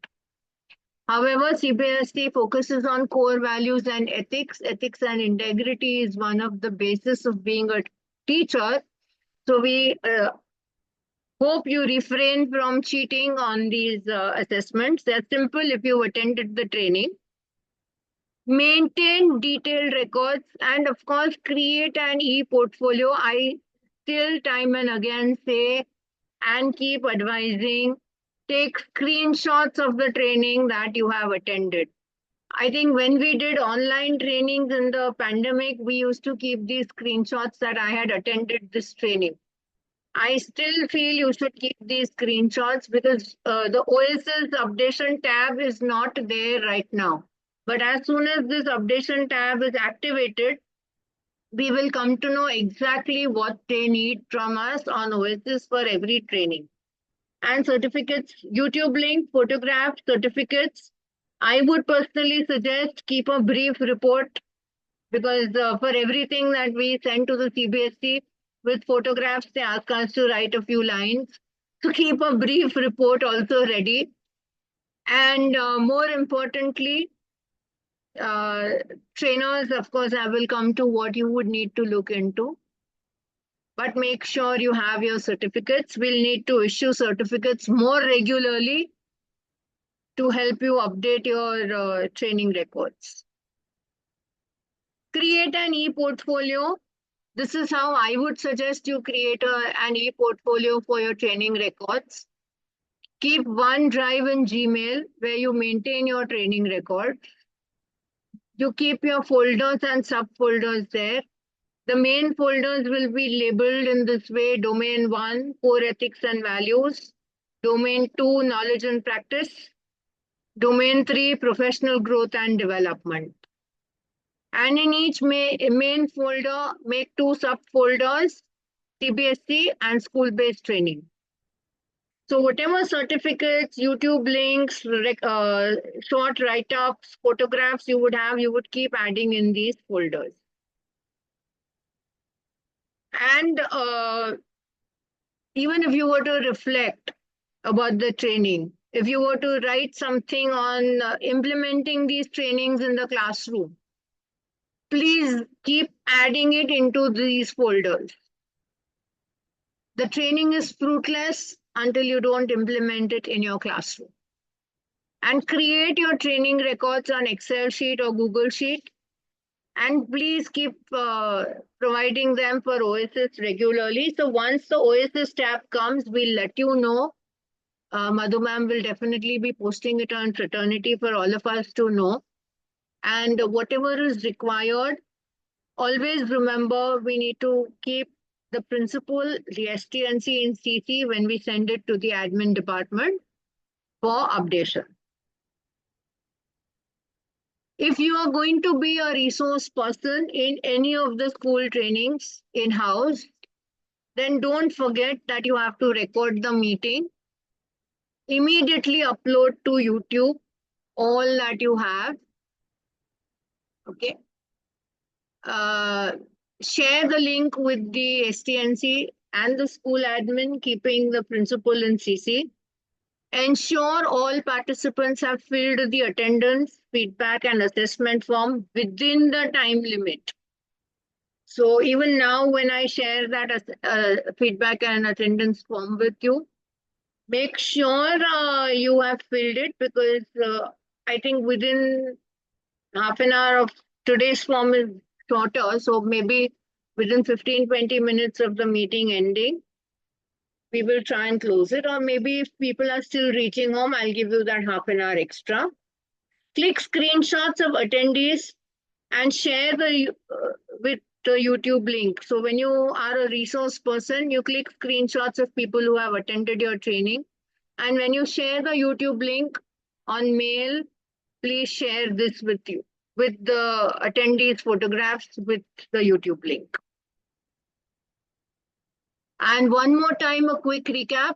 However, CBSE focuses on core values and ethics. Ethics and integrity is one of the basis of being a teacher. So we hope you refrain from cheating on these assessments. They're simple if you attended the training. Maintain detailed records and, of course, create an e-portfolio. I still time and again say and keep advising, take screenshots of the training that you have attended. I think when we did online trainings in the pandemic, we used to keep these screenshots that I had attended this training. I still feel you should keep these screenshots because the OSS updation tab is not there right now. But as soon as this updation tab is activated, we will come to know exactly what they need from us on OSS for every training. And certificates, YouTube link, photographs, certificates. I would personally suggest keep a brief report because for everything that we send to the CBSE with photographs, they ask us to write a few lines. So keep a brief report also ready. And more importantly, trainers, of course, I will come to what you would need to look into. But make sure you have your certificates. We'll need to issue certificates more regularly to help you update your training records. Create an e-portfolio. This is how I would suggest you create an e-portfolio for your training records. Keep OneDrive in Gmail where you maintain your training records. You keep your folders and subfolders there. The main folders will be labeled in this way: Domain 1, Core Ethics and Values; Domain 2, Knowledge and Practice; Domain 3, Professional Growth and Development. And in each main folder, make 2 subfolders, CBSE and school-based training. So whatever certificates, YouTube links, short write-ups, photographs you would have, you would keep adding in these folders. And even if you were to reflect about the training, if you were to write something on implementing these trainings in the classroom, please keep adding it into these folders. The training is fruitless until you don't implement it in your classroom. And create your training records on Excel sheet or Google sheet. And please keep providing them for OSS regularly. So once the OSS tab comes, we'll let you know. Madhu ma'am will definitely be posting it on fraternity for all of us to know. And whatever is required, always remember we need to keep the principal, the STNC in CC when we send it to the admin department for updation. If you are going to be a resource person in any of the school trainings in-house, then don't forget that you have to record the meeting. Immediately upload to YouTube all that you have. Okay. Share the link with the STNC and the school admin, keeping the principal in CC. Ensure all participants have filled the attendance, feedback, and assessment form within the time limit. So even now, when I share that feedback and attendance form with you, make sure you have filled it because I think within half an hour of today's form is shorter. So maybe within 15-20 minutes of the meeting ending, we will try and close it. Or maybe if people are still reaching home, I'll give you that half an hour extra. Click screenshots of attendees and share with the YouTube link. So when you are a resource person, you click screenshots of people who have attended your training. And when you share the YouTube link on mail, please share this with the attendees' photographs with the YouTube link. And one more time, a quick recap.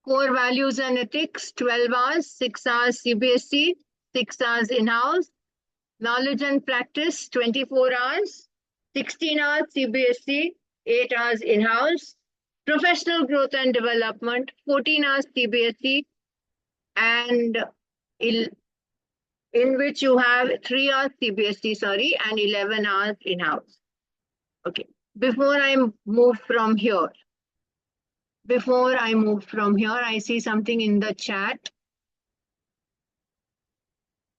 Core values and ethics, 12 hours, 6 hours CBSE, 6 hours in-house. Knowledge and practice, 24 hours, 16 hours CBSE, 8 hours in-house. Professional growth and development, 14 hours CBSE, and in which you have 3 hours CBSE, and 11 hours in-house. Okay. Before I move from here, I see something in the chat.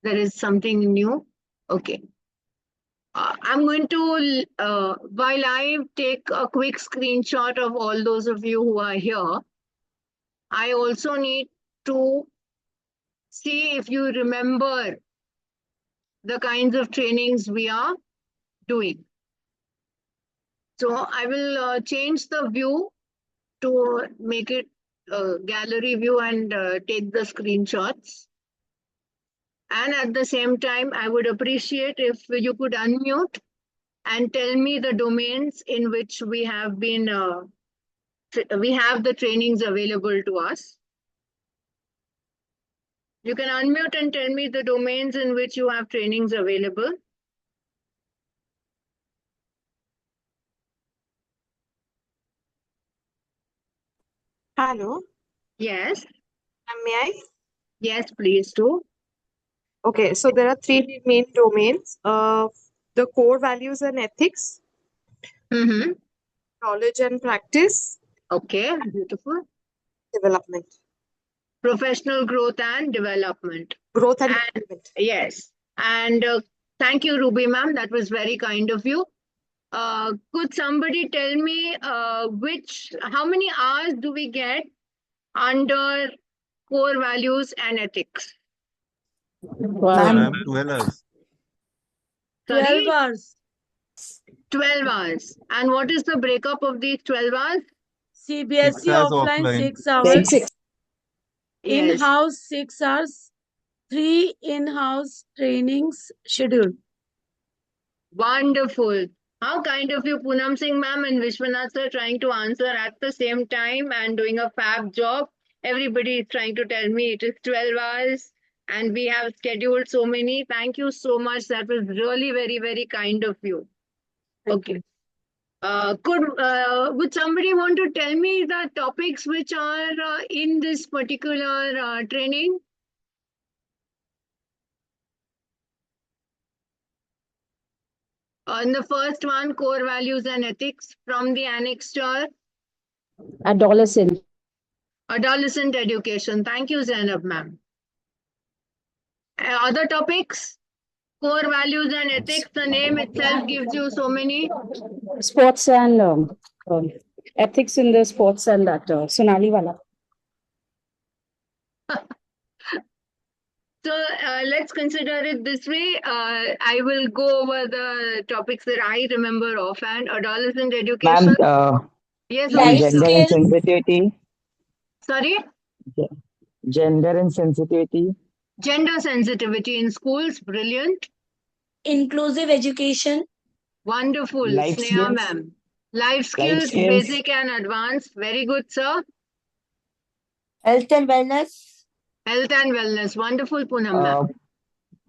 There is something new. Okay. I'm going to, while I take a quick screenshot of all those of you who are here, I also need to see if you remember the kinds of trainings we are doing. So I will change the view to make it a gallery view and take the screenshots. And at the same time, I would appreciate if you could unmute and tell me the domains in which we have been, we have the trainings available to us. You can unmute and tell me the domains in which you have trainings available. Hello, Yes, may I? yes, please do. Okay, so there are three main domains. The core values and ethics, Mm-hmm. knowledge and practice, Okay, beautiful. development. Professional growth and development. Growth and And development. yes, and thank you, Ruby ma'am. That was very kind of you. Could somebody tell me how many hours do we get under core values and ethics? Ma'am, 12 hours. Sorry? 12 hours. 12 hours. And what is the breakup of these 12 hours? CBSE 6 hours offline, offline. 6 hours. Yes. In-house, 6 hours. 3 in-house trainings scheduled. Wonderful. How kind of you, Poonam Singh ma'am and Vishwanath sir, trying to answer at the same time and doing a fab job. Everybody is trying to tell me it is 12 hours and we have scheduled so many. Thank you so much. That was really very, very kind of you. Okay. Would somebody want to tell me the topics which are in this particular training? In the first one, core values and ethics from the annexure. Adolescent. Adolescent education. Thank you, Zainab ma'am. Other topics? Core values and ethics. The name itself gives you so many. Sports and ethics in the sports and that Sonali wala. So let's consider it this way. I will go over the topics that I remember offhand. Adolescent education. Ma'am, Yes, ma'am, Louisa. gender and sensitivity. Sorry? Gender and sensitivity. Gender sensitivity in schools. Brilliant. Inclusive education. Wonderful. Life Sneha skills. ma'am. Life skills, skills. basic and advanced. Very good, sir. Health and wellness. Health and wellness. Wonderful, Poonam ma'am.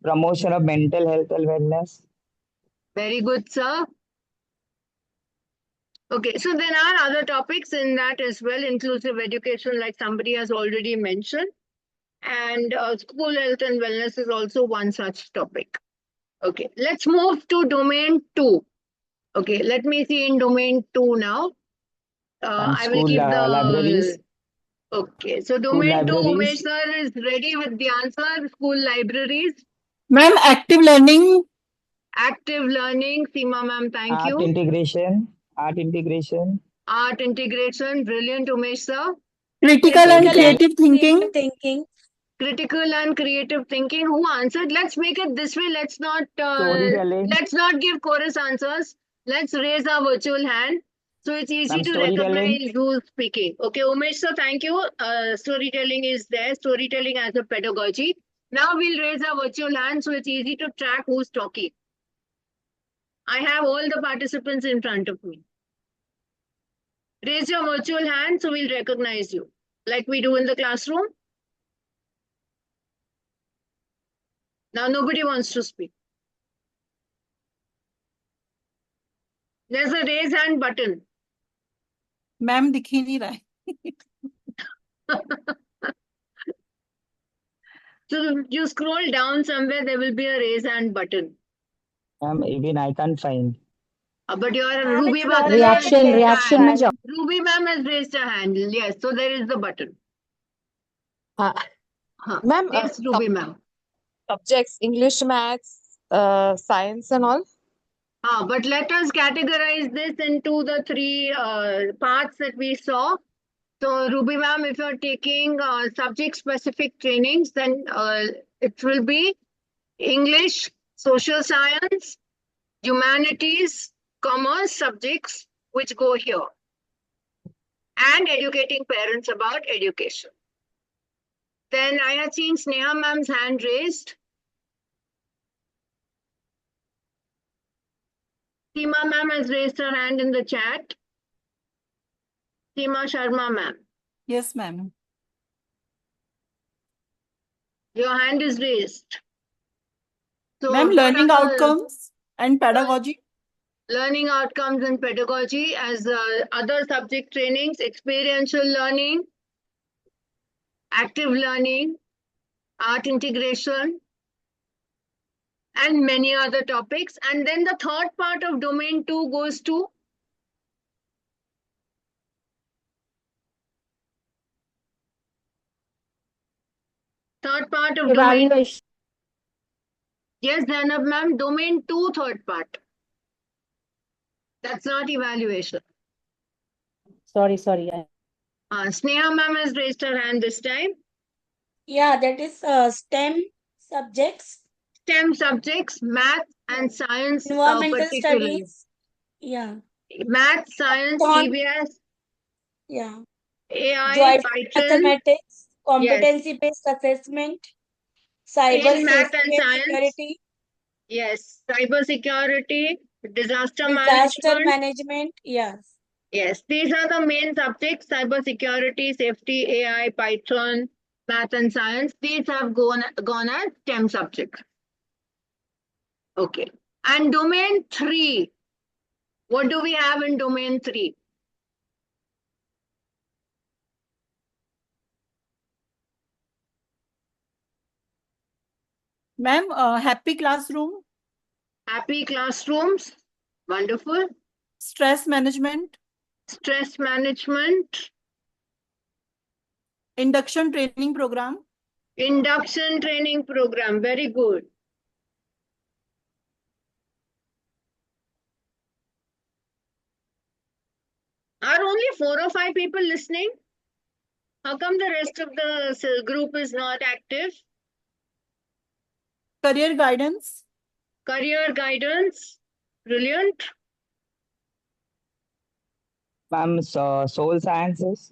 Promotion of mental health and wellness. Very good, sir. Okay, so there are other topics in that as well. Inclusive education, like somebody has already mentioned. And school health and wellness is also one such topic. Okay, let's move to domain 2. Okay, let me see in domain 2 now. I will School keep the libraries. Okay, so domain 2, Umesh libraries. sir is ready with the answer. School libraries. Ma'am, active learning. Active learning, Seema ma'am, thank Art you. integration. Art integration. Art integration, brilliant, Umesh sir. Critical and creative thinking. Critical and creative thinking. Who answered? Let's make it this way. Let's not give chorus answers. Let's raise our virtual hand. So it's easy to recognize who's speaking. Okay, Umesh sir, thank you. Storytelling is there. Storytelling as a pedagogy. Now we'll raise our virtual hand so it's easy to track who's talking. I have all the participants in front of me. Raise your virtual hand so we'll recognize you, like we do in the classroom. Now nobody wants to speak. There's a raise hand button. Ma'am दिख ही नहीं रहा है. So you scroll down somewhere, there will be a raise hand button. Even I can't find. But your Ruby Reaction में जाओ. Ruby ma'am has raised her hand. Yes, so there is the button. Ma'am, yes, Ruby ma'am. Subjects, English, Maths, Science and all. But let us categorize this into the three parts that we saw. So Ruby ma'am, if you're taking subject-specific trainings, then it will be English, social science, humanities, commerce subjects, which go here. And educating parents about education. Then I had seen Sneha ma'am's hand raised. Seema ma'am has raised her hand in the chat. Seema Sharma ma'am. Yes, ma'am. Your hand is raised. So Ma'am, learning outcomes and pedagogy. Learning outcomes and pedagogy as other subject trainings, experiential learning, active learning, art integration, and many other topics. And then the third part of domain 2 goes to Evaluation. Yes, Zainab ma'am, domain 2 third part. That's not evaluation. Sorry. Sneha ma'am has raised her hand this time. Yeah, that is STEM subjects. STEM subjects, math and science. Environmental studies. Yeah. Math, science, CBS. Yeah. AI, Python. Mathematics, competency-based assessment, cyber safety and security. Yes, cyber security, disaster management. Yes. Yes, these are the main subjects: cyber security, safety, AI, Python, math and science. These have gone as STEM subjects. Okay. And domain 3. What do we have in domain 3? Ma'am, happy classroom. Happy classrooms. Wonderful. Stress management. Stress management. Induction training program. Induction training program. Very good. Are only 4 or 5 people listening? How come the rest of the group is not active? Career guidance. Career guidance. Brilliant. Ma'am, soul sciences.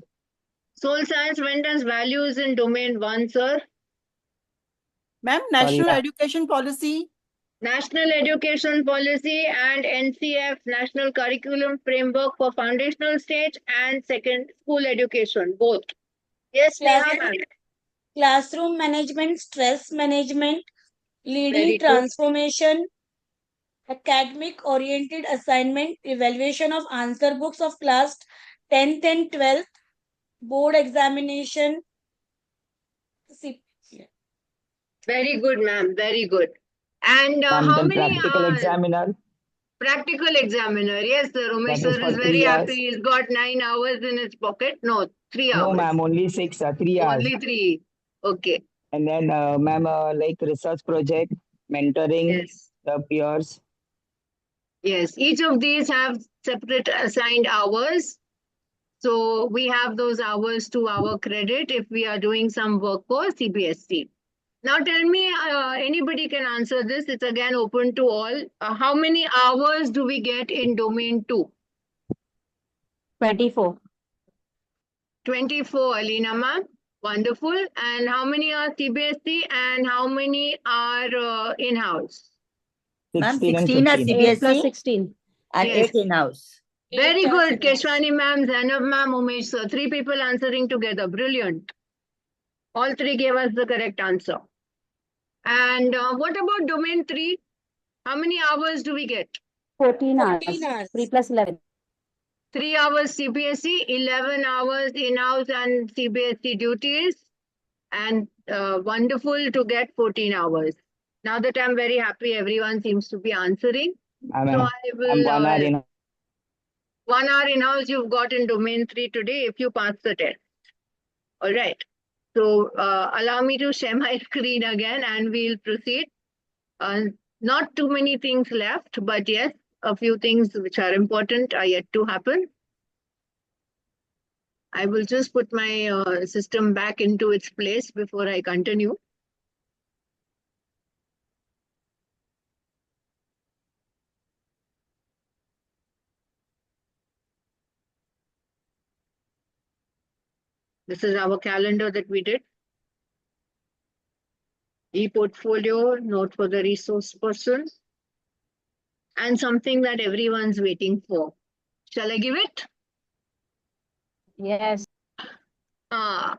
Soul science went as values in domain 1, sir. Ma'am, national education policy. National education policy and NCF, National Curriculum Framework for foundational stage and second school education, both. Yes, classroom management, stress management, leading transformation, academic oriented assignment, evaluation of answer books of class 10th and 12th, board examination. Very good, ma'am. Very good. And how many practical examiner? Practical examiner. Yes, sir. Umesh sir is very happy. He's got 9 hours in his pocket. No, 3 hours. No, ma'am, only 6, 3 hours. Only 3. Okay. And then, ma'am, like research project, mentoring the peers. Yes, each of these have separate assigned hours. So we have those hours to our credit if we are doing some work for CBSE. Now tell me, anybody can answer this. It's again open to all. How many hours do we get in domain 2? 24. 24, Alina ma'am. Wonderful. And how many are CBSE and how many are in-house? Ma'am, 16 and 16 are 15. 8 plus CBSE 16. and Yes. 8 in-house. Very good. Keshwani ma'am, Zainab ma'am, Umesh sir. 3 people answering together. Brilliant. All 3 gave us the correct answer. And what about domain 3? How many hours do we get? 14 hours. 3 plus 11. 3 hours CBSE, 11 hours in-house and CBSE duties. And wonderful to get 14 hours. Now that I'm very happy, everyone seems to be answering. I'm, So I'm I will, 1 hour in. 1 hour in-house you've got in domain 3 today if you pass the test. All right. So allow me to share my screen again and we'll proceed. Not too many things left, but yes, a few things which are important are yet to happen. I will just put my system back into its place before I continue. This is our calendar that we did. E-portfolio, note for the resource person, and something that everyone's waiting for. Shall I give it? Yes. All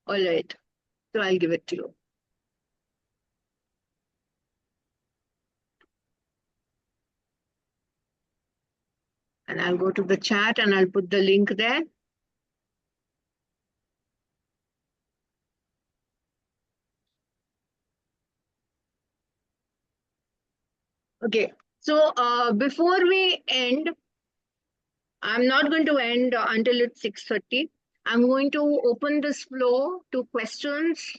right. So I'll give it to you. And I'll go to the chat and I'll put the link there. Okay. So before we end, I'm not going to end until it's 6:30. I'm going to open this floor to questions.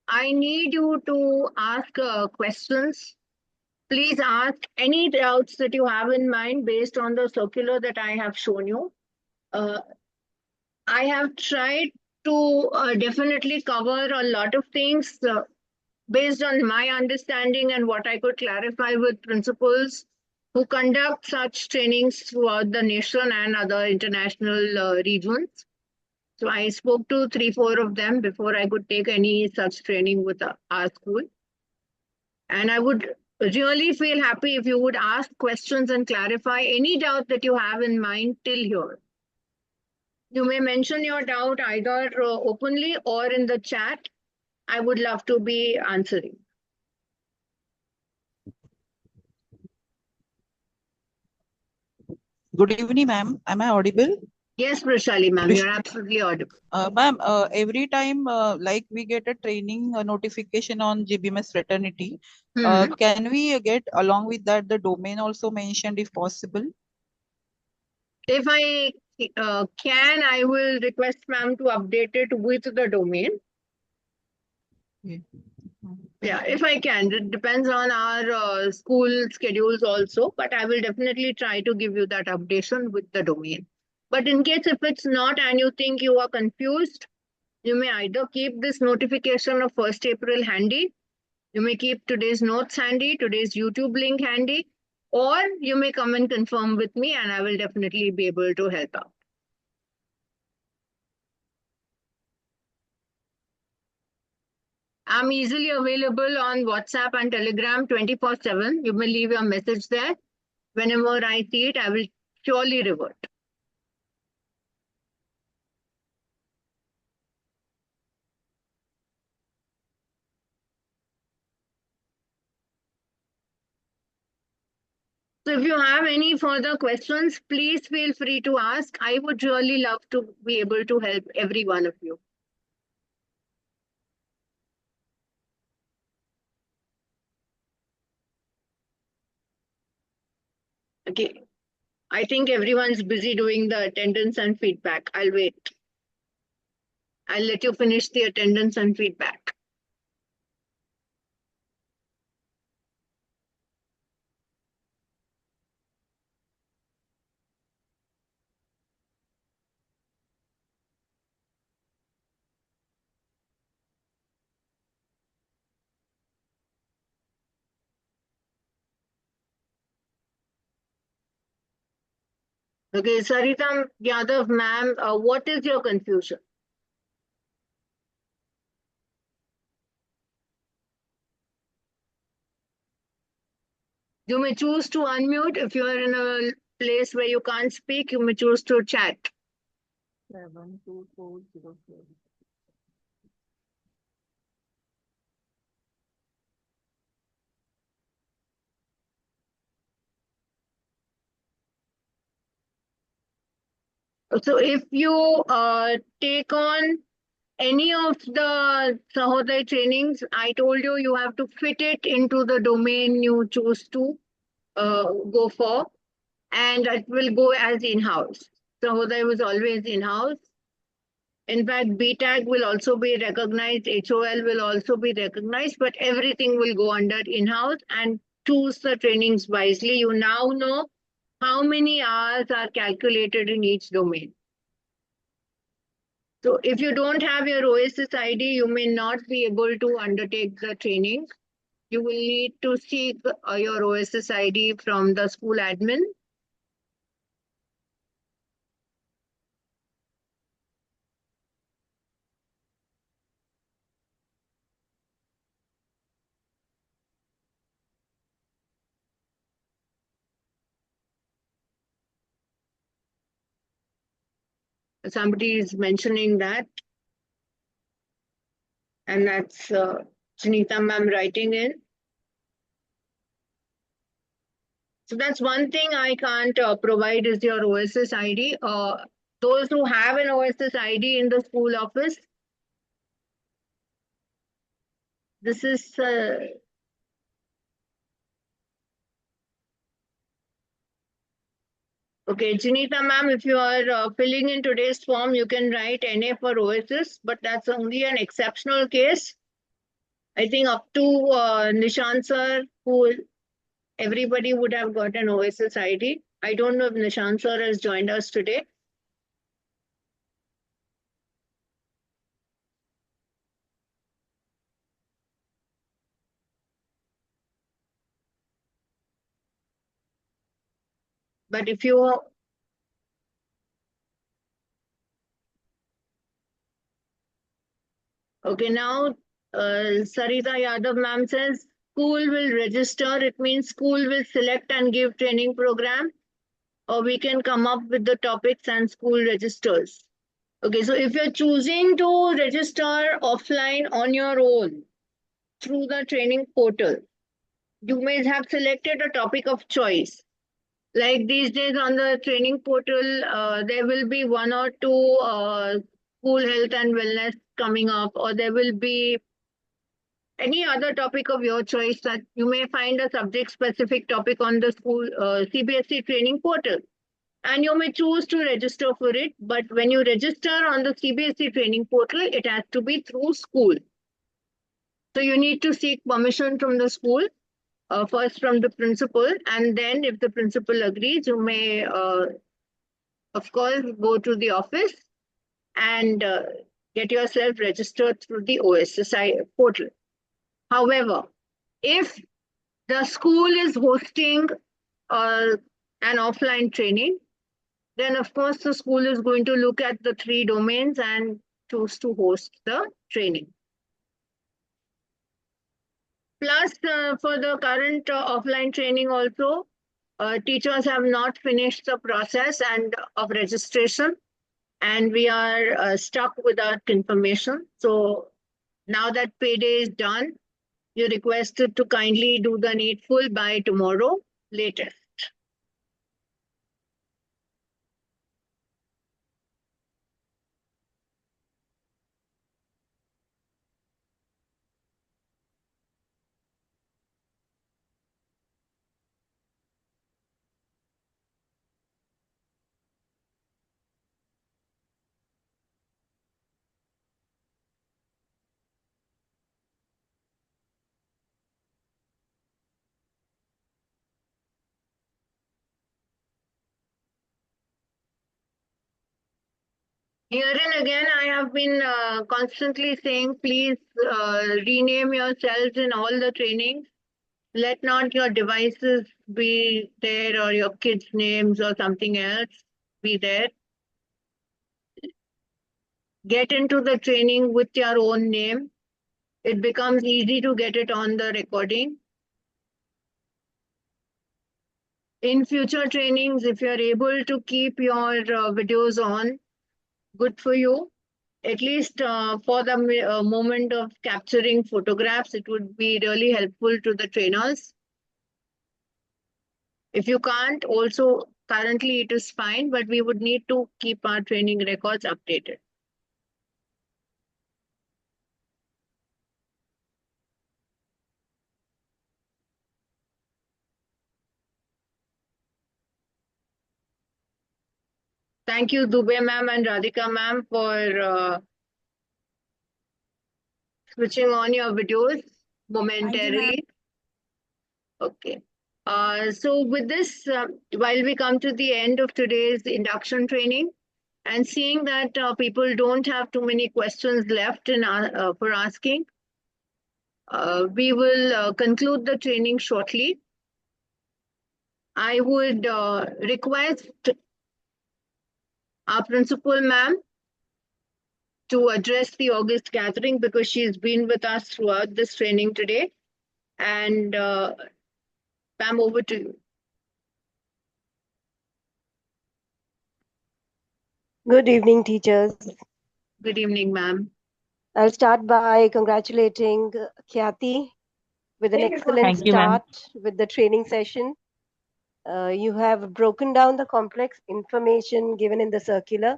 I need you to ask questions. Please ask any doubts that you have in mind based on the circular that I have shown you. I have tried to definitely cover a lot of things based on my understanding and what I could clarify with principals who conduct such trainings throughout the nation and other international regions. So I spoke to 3-4 of them before I could take any such training with our school. And I would really feel happy if you would ask questions and clarify any doubt that you have in mind till here. You may mention your doubt either openly or in the chat. I would love to be answering. Good evening, ma'am. Am I audible? Yes, Prashali, ma'am, you're absolutely audible. Ma'am, every time like we get a training notification on GBMS fraternity, can we get along with that the domain also mentioned if possible? If I can, I will request ma'am to update it with the domain. Yeah, if I can. It depends on our school schedules also, but I will definitely try to give you that updation with the domain. But in case if it's not and you think you are confused, you may either keep this notification of 1st April handy, you may keep today's notes handy, today's YouTube link handy, or you may come and confirm with me and I will definitely be able to help out. I'm easily available on WhatsApp and Telegram 24/7. You may leave your message there. Whenever I see it, I will surely revert. So if you have any further questions, please feel free to ask. I would really love to be able to help every one of you. Okay. I think everyone's busy doing the attendance and feedback. I'll wait. I'll let you finish the attendance and feedback. Okay, Sarita Yadav, ma'am, what is your confusion? You may choose to unmute. If you are in a place where you can't speak, you may choose to chat. 72404. So if you take on any of the Sahodai trainings, I told you you have to fit it into the domain you choose to go for, and it will go as in-house. Sahodai was always in-house. In fact, BTAG will also be recognized, HOL will also be recognized, but everything will go under in-house, and choose the trainings wisely. You now know how many hours are calculated in each domain. So if you don't have your OSS ID, you may not be able to undertake the training. You will need to seek your OSS ID from the school admin. Somebody is mentioning that, and that's Sunita ma'am writing in. So that's one thing I can't provide is your OSS ID. Those who have an OSS ID in the school office, this is okay, Janita ma'am, if you are filling in today's form, you can write NA for OSS, but that's only an exceptional case. I think up to Nishant sir, who everybody would have got an OSS ID. I don't know if Nishant sir has joined us today. But if you okay, now Sarita Yadav ma'am says school will register. It means school will select and give training program, or we can come up with the topics and school registers. Okay, so if you're choosing to register offline on your own through the training portal, you may have selected a topic of choice. Like these days on the training portal, there will be one or two school health and wellness coming up, or there will be any other topic of your choice that you may find a subject specific topic on the school CBSE training portal. And you may choose to register for it. But when you register on the CBSE training portal, it has to be through school. So you need to seek permission from the school, first from the principal. And then if the principal agrees, you may, of course, go to the office and get yourself registered through the OSSI portal. However, if the school is hosting an offline training, then of course the school is going to look at the 3 domains and choose to host the training. Plus, for the current offline training also, teachers have not finished the process and of registration, and we are stuck without information. So now that payday is done, you're requested to kindly do the needful by tomorrow latest. Herein again, I have been constantly saying, please rename yourselves in all the trainings. Let not your devices be there or your kids' names or something else. be there. Get into the training with your own name. It becomes easy to get it on the recording. In future trainings, if you're able to keep your videos on, good for you. At least for the moment of capturing photographs, it would be really helpful to the trainers. If you can't, also currently it is fine, but we would need to keep our training records updated. Thank you, Dubey ma'am and Radhika ma'am, for switching on your videos momentarily. Okay. So with this, while we come to the end of today's induction training, and seeing that people don't have too many questions left in for asking, we will conclude the training shortly. I would request our principal ma'am to address the August gathering because she's been with us throughout this training today. And ma'am, over to you. Good evening, teachers. Good evening, ma'am. I'll start by congratulating Khyati with an excellent start with the training session. You have broken down the complex information given in the circular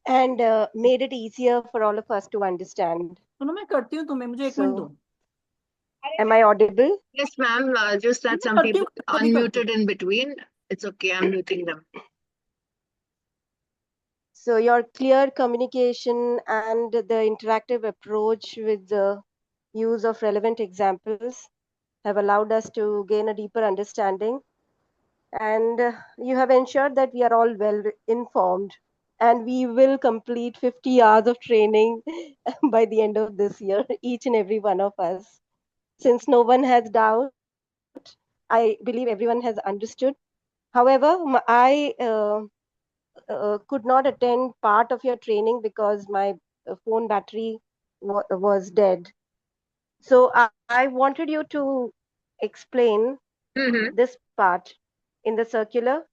and made it easier for all of us to understand. So, am I audible? Yes, ma'am. Just that some people unmuted in between. It's okay. I'm muting them. So your clear communication and the interactive approach with the use of relevant examples have allowed us to gain a deeper understanding. And you have ensured that we are all well informed, and we will complete 50 hours of training by the end of this year, each and every one of us. Since no one has doubt, I believe everyone has understood. However, I could not attend part of your training because my phone battery was dead. So I wanted you to explain this part in the circular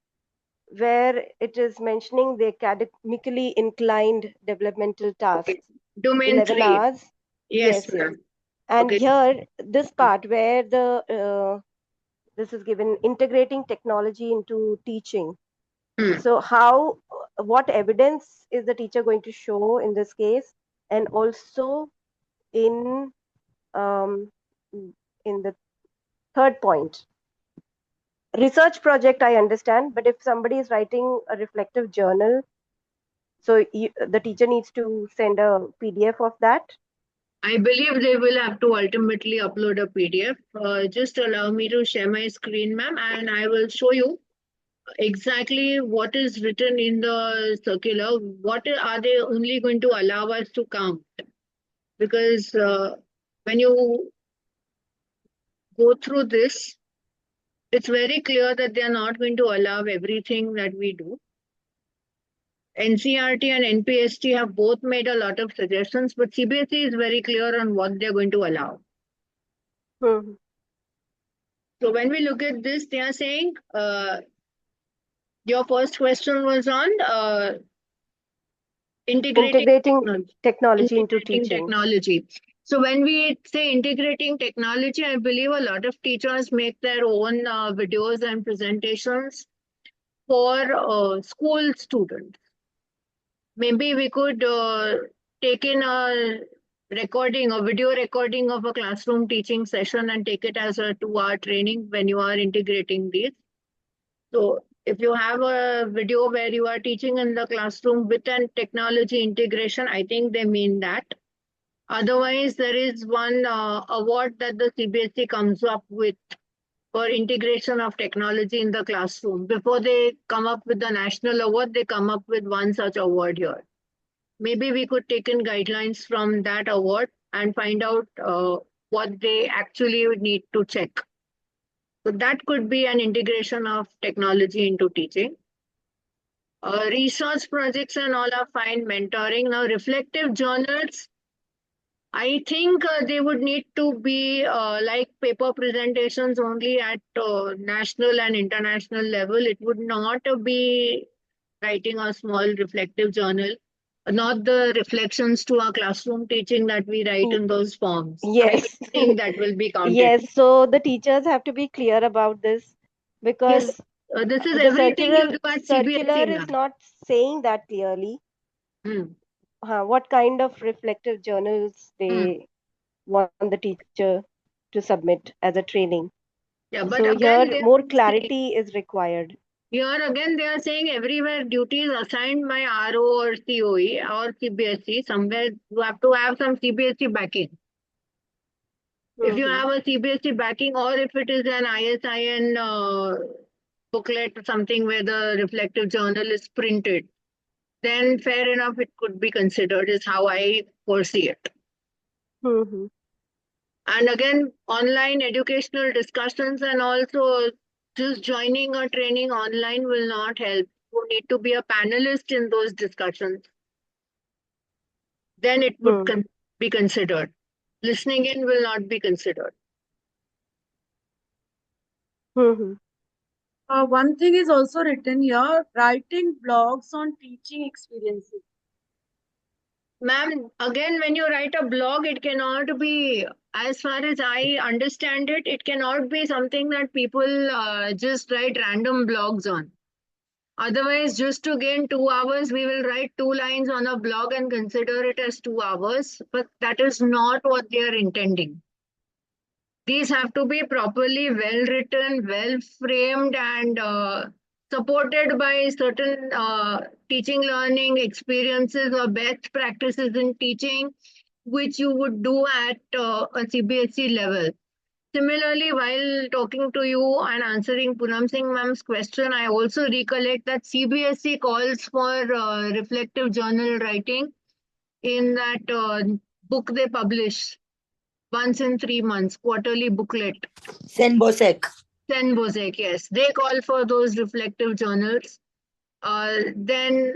where it is mentioning the academically inclined developmental tasks. Okay. Domain 11 3. hours. Yes, Yes. And okay. here, this part where the this is given integrating technology into teaching. So what evidence is the teacher going to show in this case? And also in the third point, research project, I understand, but if somebody is writing a reflective journal, so the teacher needs to send a PDF of that? I believe they will have to ultimately upload a PDF. Just allow me to share my screen, ma'am, and I will show you exactly what is written in the circular. What are they only going to allow us to count? Because when you go through this, it's very clear that they are not going to allow everything that we do. NCRT and NPST have both made a lot of suggestions, but CBSE is very clear on what they're going to allow. So when we look at this, they are saying, your first question was on integrating technology into teaching. Technology. So when we say integrating technology, I believe a lot of teachers make their own videos and presentations for school students. Maybe we could take in a video recording of a classroom teaching session and take it as a 2-hour training when you are integrating these. So if you have a video where you are teaching in the classroom with an technology integration, I think they mean that. Otherwise, there is one award that the CBSE comes up with for integration of technology in the classroom. Before they come up with the national award, they come up with one such award here. Maybe we could take in guidelines from that award and find out what they actually need to check. So that could be an integration of technology into teaching. Research projects and all are fine, mentoring. Now, reflective journals, I think they would need to be like paper presentations only at national and international level. It would not be writing a small reflective journal, not the reflections to our classroom teaching that we write in those forms. I Yes. don't think that will be counted. Yes, so the teachers have to be clear about this Yes, because this is the everything you do at circular CBSE, is ma'am. not saying that clearly. Hmm. What kind of reflective journals they want the teacher to submit as a training. Yeah, but So again, here they more are saying, clarity is required. here again, they are saying everywhere duties assigned by RO or COE or CBSE, somewhere you have to have some CBSE backing. If you have a CBSE backing, or if it is an ISIN booklet or something where the reflective journal is printed, then fair enough, it could be considered, is how I foresee it. And again, online educational discussions and also just joining a training online will not help. You need to be a panelist in those discussions. Then it would be considered. Listening in will not be considered. One thing is also written here, writing blogs on teaching experiences. Ma'am, again, when you write a blog, it cannot be, as far as I understand it, it cannot be something that people just write random blogs on. Otherwise, just to gain 2 hours, we will write 2 lines on a blog and consider it as 2 hours. But that is not what they are intending. These have to be properly well written, well framed, and supported by certain teaching learning experiences or best practices in teaching, which you would do at a CBSE level. Similarly, while talking to you and answering Poonam Singh ma'am's question, I also recollect that CBSE calls for reflective journal writing in that book they publish once in 3 months, quarterly booklet. Senbosek. Senbosek, yes. They call for those reflective journals. Then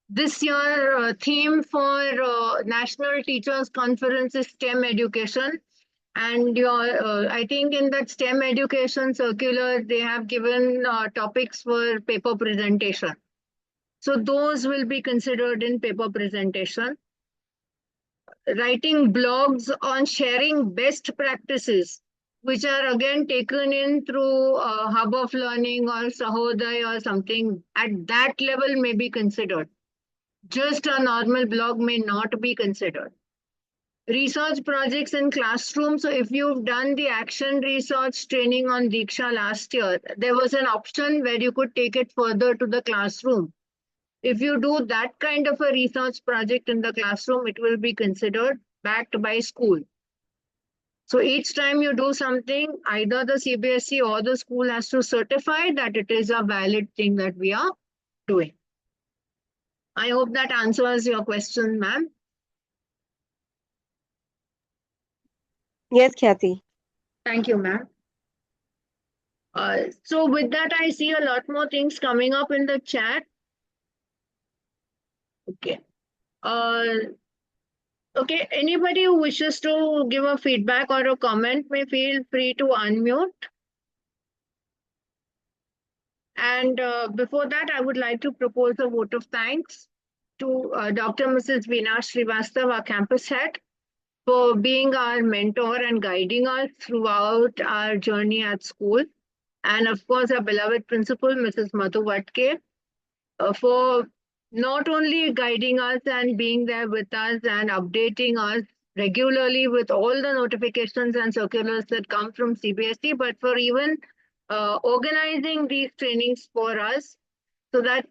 this year, theme for National Teachers Conference is STEM education. And I think in that STEM education circular, they have given topics for paper presentation. So those will be considered in paper presentation. Writing blogs on sharing best practices, which are again taken in through Hub of Learning or Sahoday or something, at that level may be considered. Just a normal blog may not be considered. Research projects in classroom. So if you've done the action research training on Diksha last year, there was an option where you could take it further to the classroom. If you do that kind of a research project in the classroom, it will be considered backed by school. So each time you do something, either the CBSE or the school has to certify that it is a valid thing that we are doing. I hope that answers your question, ma'am. Yes, Khyati. Thank you, ma'am. So with that, I see a lot more things coming up in the chat. Okay. Okay, anybody who wishes to give a feedback or a comment may feel free to unmute. And before that, I would like to propose a vote of thanks to Dr. Mrs. Veena Srivastav, our campus head, for being our mentor and guiding us throughout our journey at school. And of course, our beloved principal, Mrs. Madhu Vatke, for not only guiding us and being there with us and updating us regularly with all the notifications and circulars that come from CBSE, but for even organizing these trainings for us so that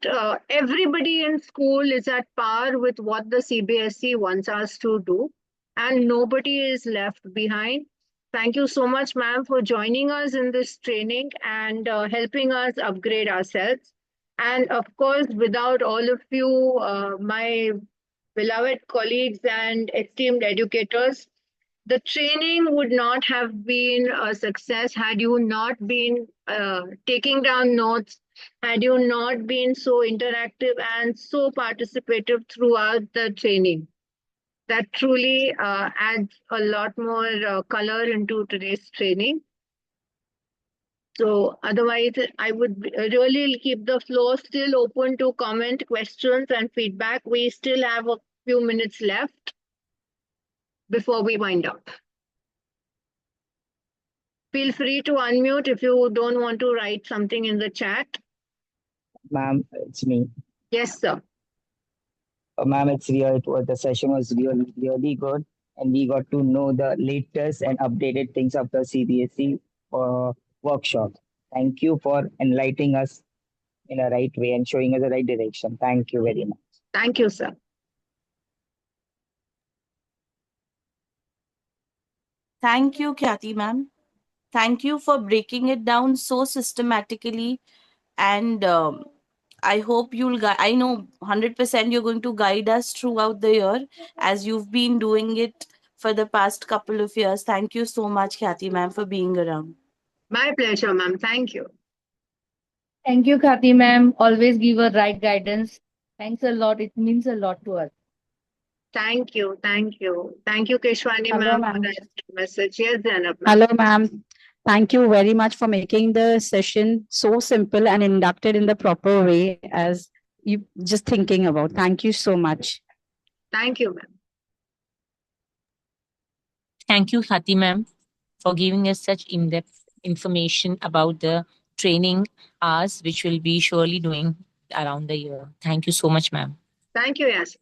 everybody in school is at par with what the CBSE wants us to do and nobody is left behind. Thank you so much, ma'am, for joining us in this training and helping us upgrade ourselves. And of course, without all of you, my beloved colleagues and esteemed educators, the training would not have been a success had you not been taking down notes, had you not been so interactive and so participative throughout the training. That truly adds a lot more color into today's training. So otherwise, I would really keep the floor still open to comment, questions, and feedback. We still have a few minutes left before we wind up. Feel free to unmute if you don't want to write something in the chat. Ma'am, it's me. Yes, sir. Ma'am, the session was really, really good. And we got to know the latest and updated things of the CBSE workshop. Thank you for enlightening us in a right way and showing us the right direction. Thank you very much. Thank you, sir. Thank you, Khyati ma'am. Thank you for breaking it down so systematically. And I hope I know 100% you're going to guide us throughout the year as you've been doing it for the past couple of years. Thank you so much, Khyati ma'am, for being around. My pleasure, ma'am. Thank you. Thank you, Khyati ma'am. Always give a right guidance. Thanks a lot. It means a lot to us. Thank you. Thank you. Thank you, Keshwani Hello, ma'am, for ma'am. that message. Yes, Zainab ma'am. Hello, ma'am. Thank you very much for making the session so simple and inducted in the proper way as you just thinking about. Thank you so much. Thank you, ma'am. Thank you, Khyati ma'am, for giving us such in-depth information about the training hours, which we'll be surely doing around the year. Thank you so much, ma'am. Thank you, Yas.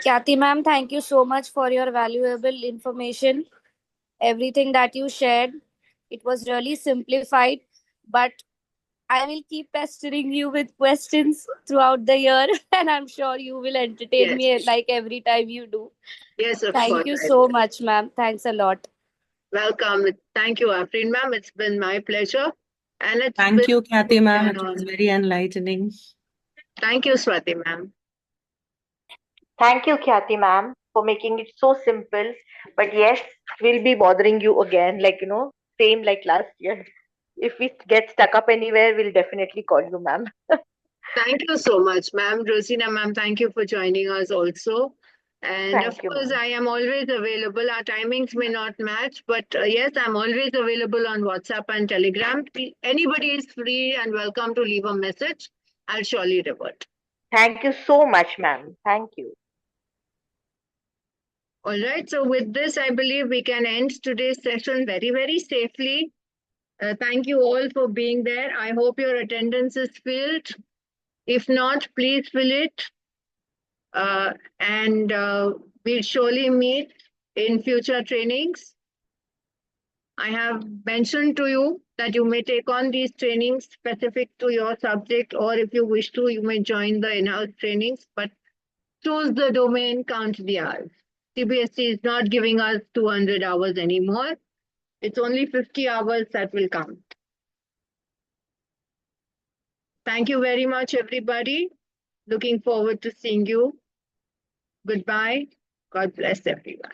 Khyati ma'am, thank you so much for your valuable information. Everything that you shared, it was really simplified, but I will keep pestering you with questions throughout the year, and I'm sure you will entertain me like every time you do. Yes, of Thank course. you so much, ma'am. Thanks a lot. Welcome. Thank you, Afrin ma'am. It's been my pleasure. And it's Thank you, Khyati ma'am. It been, was very enlightening. Thank you, Swati ma'am. Thank you, Khyati ma'am, for making it so simple. But yes, we'll be bothering you again, same like last year. If we get stuck up anywhere, we'll definitely call you, ma'am. Thank you so much, ma'am. Rosina ma'am, thank you for joining us also. And Thank of you, course, ma'am. I am always available. Our timings may not match, but yes, I'm always available on WhatsApp and Telegram. Anybody is free and welcome to leave a message. I'll surely revert. Thank you so much, ma'am. Thank you. All right. So with this, I believe we can end today's session very, very safely. Thank you all for being there. I hope your attendance is filled. If not, please fill it. And we'll surely meet in future trainings. I have mentioned to you that you may take on these trainings specific to your subject, or if you wish to, you may join the in-house trainings, but choose the domain, count the hours. CBSE is not giving us 200 hours anymore. It's only 50 hours that will count. Thank you very much, everybody. Looking forward to seeing you. Goodbye. God bless everyone.